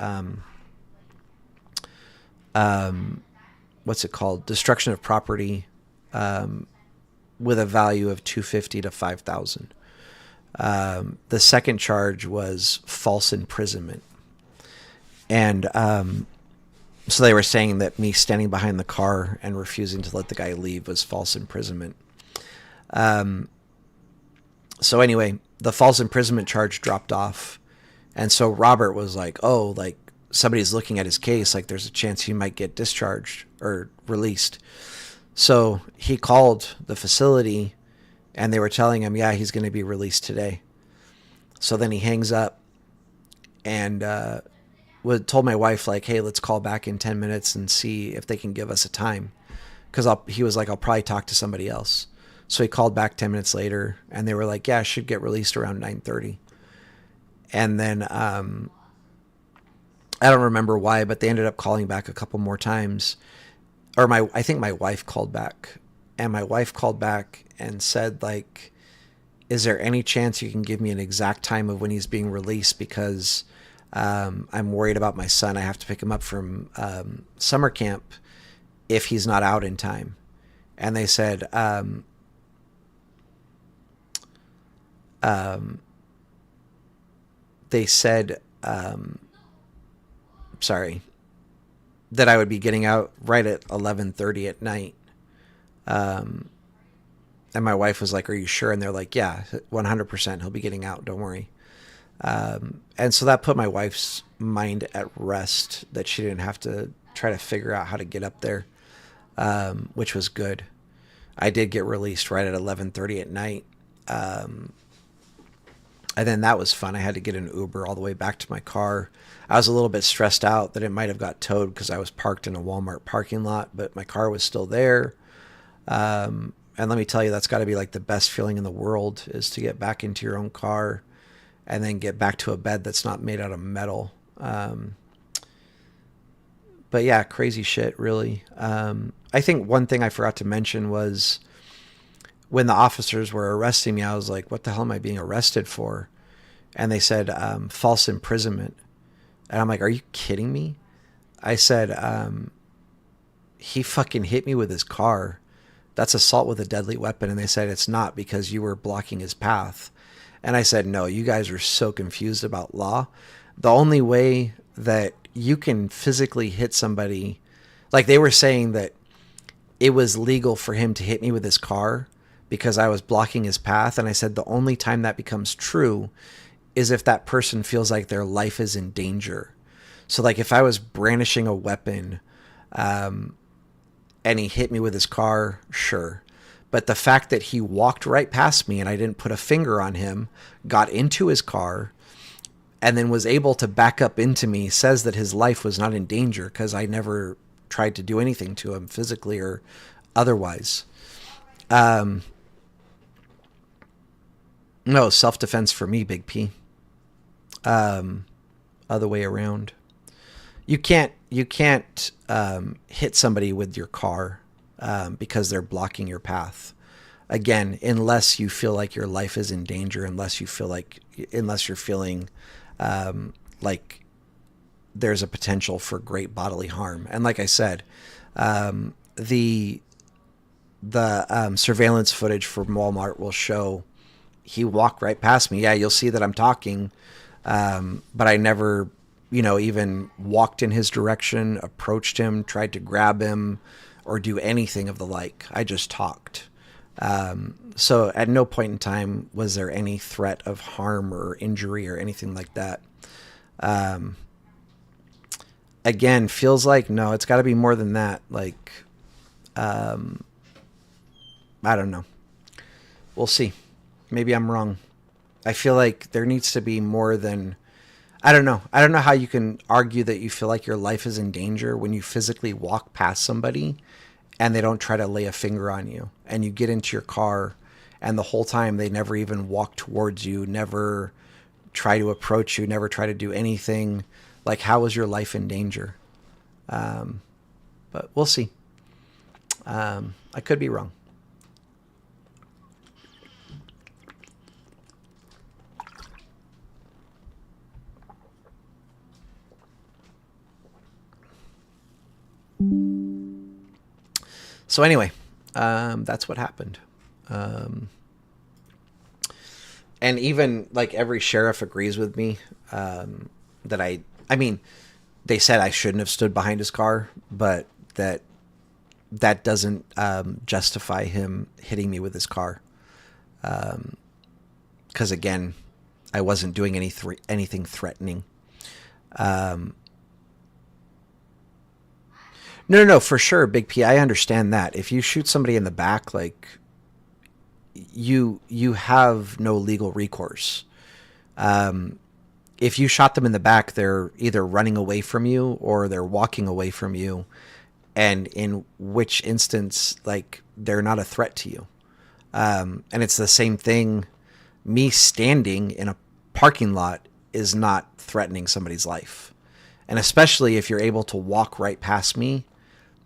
what's it called? Destruction of property with a value of $250 to $5,000. The second charge was false imprisonment. And so they were saying that me standing behind the car and refusing to let the guy leave was false imprisonment. So anyway, the false imprisonment charge dropped off. And so Robert was like, oh, like somebody's looking at his case, like there's a chance he might get discharged or released. So he called the facility and they were telling him, yeah, he's going to be released today. So then he hangs up and told my wife, like, hey, let's call back in 10 minutes and see if they can give us a time. Because he was like, I'll probably talk to somebody else. So he called back 10 minutes later and they were like, yeah, I should get released around 9:30. And then I don't remember why, but they ended up calling back a couple more times. Or I think my wife called back. And my wife called back and said, like, is there any chance you can give me an exact time of when he's being released? Because I'm worried about my son. I have to pick him up from summer camp if he's not out in time. And they said, sorry, that I would be getting out right at 11:30 at night. And my wife was like, are you sure? And they're like, yeah, 100%. He'll be getting out. Don't worry. And so that put my wife's mind at rest, that she didn't have to try to figure out how to get up there, which was good. I did get released right at 11:30 at night. And then that was fun. I had to get an Uber all the way back to my car. I was a little bit stressed out that it might have got towed because I was parked in a Walmart parking lot, but my car was still there. And let me tell you, that's got to be like the best feeling in the world, is to get back into your own car and then get back to a bed that's not made out of metal. But yeah, crazy shit, really. I think one thing I forgot to mention was when the officers were arresting me, I was like, what the hell am I being arrested for? And they said, false imprisonment. And I'm like, are you kidding me? I said, he fucking hit me with his car. That's assault with a deadly weapon. And they said, it's not, because you were blocking his path. And I said, no, you guys are so confused about law. The only way that you can physically hit somebody, like they were saying that it was legal for him to hit me with his car because I was blocking his path. And I said, the only time that becomes true is if that person feels like their life is in danger. So like if I was brandishing a weapon, and he hit me with his car, sure. But the fact that he walked right past me and I didn't put a finger on him, got into his car, and then was able to back up into me says that his life was not in danger, because I never tried to do anything to him physically or otherwise. No, self-defense for me, Big P. Other way around. You can't hit somebody with your car because they're blocking your path. Again, unless you feel like your life is in danger, unless you're feeling like there's a potential for great bodily harm. And like I said, the surveillance footage from Walmart will show he walked right past me. Yeah, you'll see that I'm talking, but I never even walked in his direction, approached him, tried to grab him, or do anything of the like. I just talked. So at no point in time was there any threat of harm or injury or anything like that. Again, feels like, no, it's got to be more than that. Like, I don't know. We'll see. Maybe I'm wrong. I feel like there needs to be more than... I don't know. I don't know how you can argue that you feel like your life is in danger when you physically walk past somebody and they don't try to lay a finger on you, and you get into your car and the whole time they never even walk towards you, never try to approach you, never try to do anything. Like, how is your life in danger? But we'll see. I could be wrong. So anyway, that's what happened. And even like every sheriff agrees with me that I mean, they said I shouldn't have stood behind his car, but that doesn't justify him hitting me with his car. Because again, I wasn't doing anything threatening. No, no, no, for sure, Big P. I understand that. If you shoot somebody in the back, like you have no legal recourse. Um, if you shot them in the back, they're either running away from you or they're walking away from you, and in which instance, like they're not a threat to you. And it's the same thing. Me standing in a parking lot is not threatening somebody's life, and especially if you're able to walk right past me,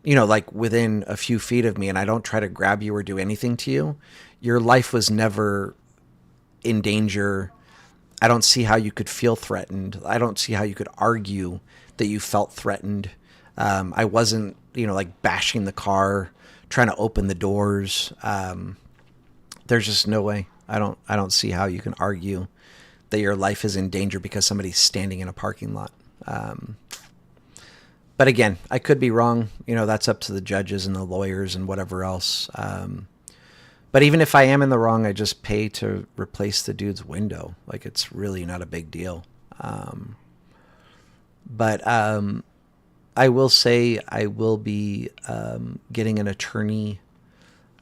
like within a few feet of me, and I don't try to grab you or do anything to you, your life was never in danger. I don't see how you could feel threatened. I don't see how you could argue that you felt threatened. I wasn't, like bashing the car, trying to open the doors. There's just no way. I don't see how you can argue that your life is in danger because somebody's standing in a parking lot. But again, I could be wrong. That's up to the judges and the lawyers and whatever else. But even if I am in the wrong, I just pay to replace the dude's window. Like, it's really not a big deal. But I will say I will be getting an attorney.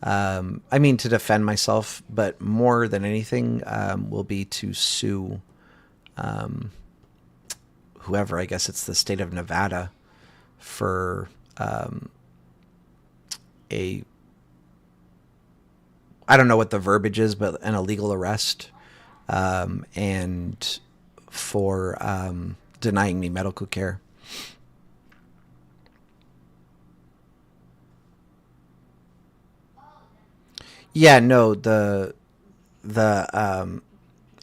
To defend myself, but more than anything, will be to sue whoever. I guess it's the state of Nevada for a I don't know what the verbiage is, but an illegal arrest, and for denying me medical care. Yeah, no, the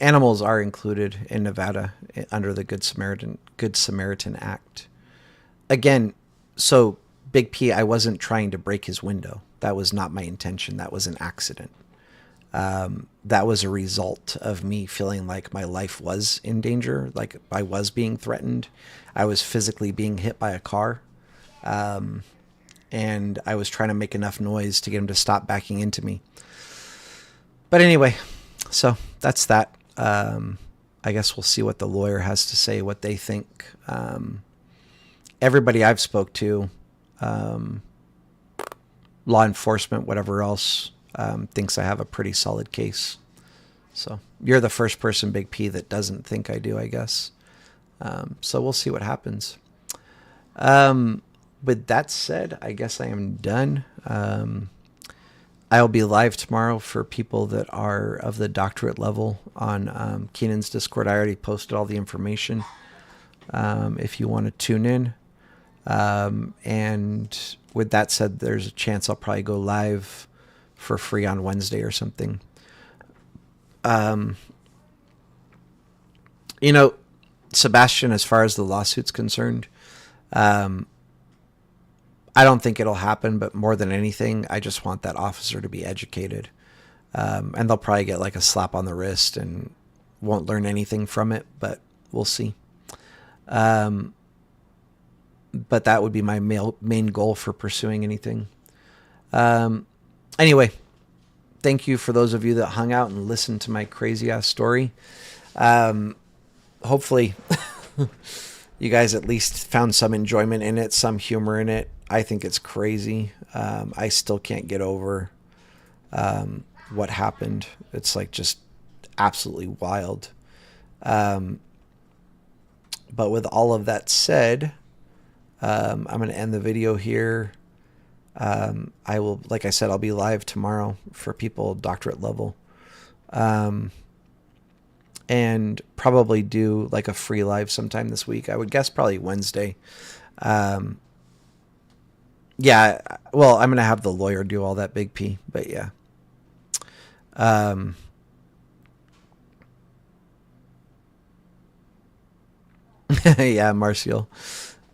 animals are included in Nevada under the Good Samaritan Act. Again, so Big P, I wasn't trying to break his window. That was not my intention. That was an accident. That was a result of me feeling like my life was in danger, like I was being threatened. I was physically being hit by a car. And I was trying to make enough noise to get him to stop backing into me. But anyway, so that's that. I guess we'll see what the lawyer has to say, what they think. Everybody I've spoke to, law enforcement, whatever else, thinks I have a pretty solid case. So you're the first person, Big P, that doesn't think I do, I guess. So we'll see what happens. With that said, I guess I am done. I'll be live tomorrow for people that are of the doctorate level on Keenan's Discord. I already posted all the information if you want to tune in. And with that said, there's a chance I'll probably go live for free on Wednesday or something. Sebastian, as far as the lawsuit's concerned, I don't think it'll happen, but more than anything, I just want that officer to be educated. And they'll probably get like a slap on the wrist and won't learn anything from it, but we'll see. But that would be my main goal for pursuing anything. Anyway, thank you for those of you that hung out and listened to my crazy ass story. Hopefully you guys at least found some enjoyment in it, some humor in it. I think it's crazy. I still can't get over what happened. It's like just absolutely wild. But with all of that said, I'm going to end the video here. I will, like I said, I'll be live tomorrow for people doctorate level. And probably do like a free live sometime this week. I would guess probably Wednesday. Yeah, well, I'm going to have the lawyer do all that, Big P, but yeah. Yeah, Marcial.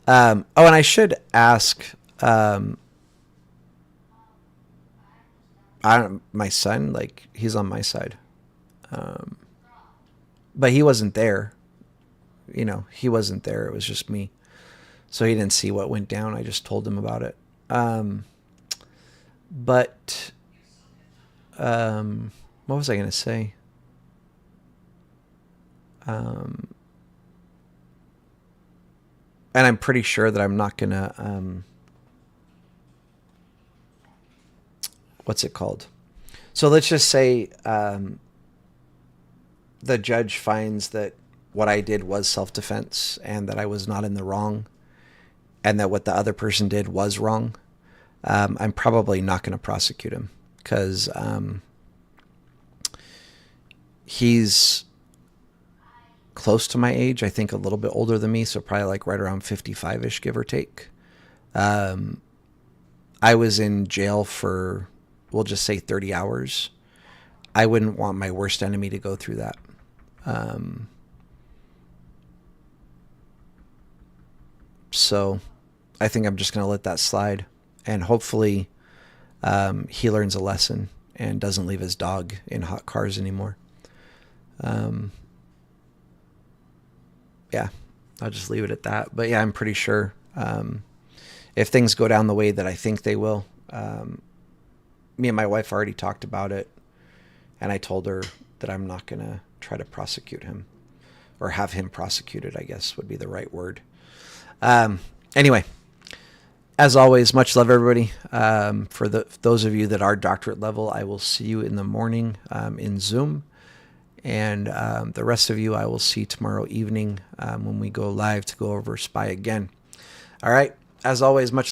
And I should ask, my son, like, he's on my side. But he wasn't there. He wasn't there. It was just me. So he didn't see what went down. I just told him about it. But what was I going to say? And I'm pretty sure that I'm not going to what's it called? So let's just say the judge finds that what I did was self-defense and that I was not in the wrong and that what the other person did was wrong. I'm probably not going to prosecute him because he's close to my age. I think a little bit older than me, so probably like right around 55-ish, give or take. I was in jail for, we'll just say 30 hours. I wouldn't want my worst enemy to go through that. So I think I'm just going to let that slide. And hopefully he learns a lesson and doesn't leave his dog in hot cars anymore. Yeah, I'll just leave it at that. But yeah, I'm pretty sure if things go down the way that I think they will, me and my wife already talked about it. And I told her that I'm not going to try to prosecute him or have him prosecuted, I guess would be the right word. Anyway, as always, much love, everybody. For those of you that are doctorate level, I will see you in the morning in Zoom. And the rest of you, I will see tomorrow evening when we go live to go over SPY again. All right. As always, much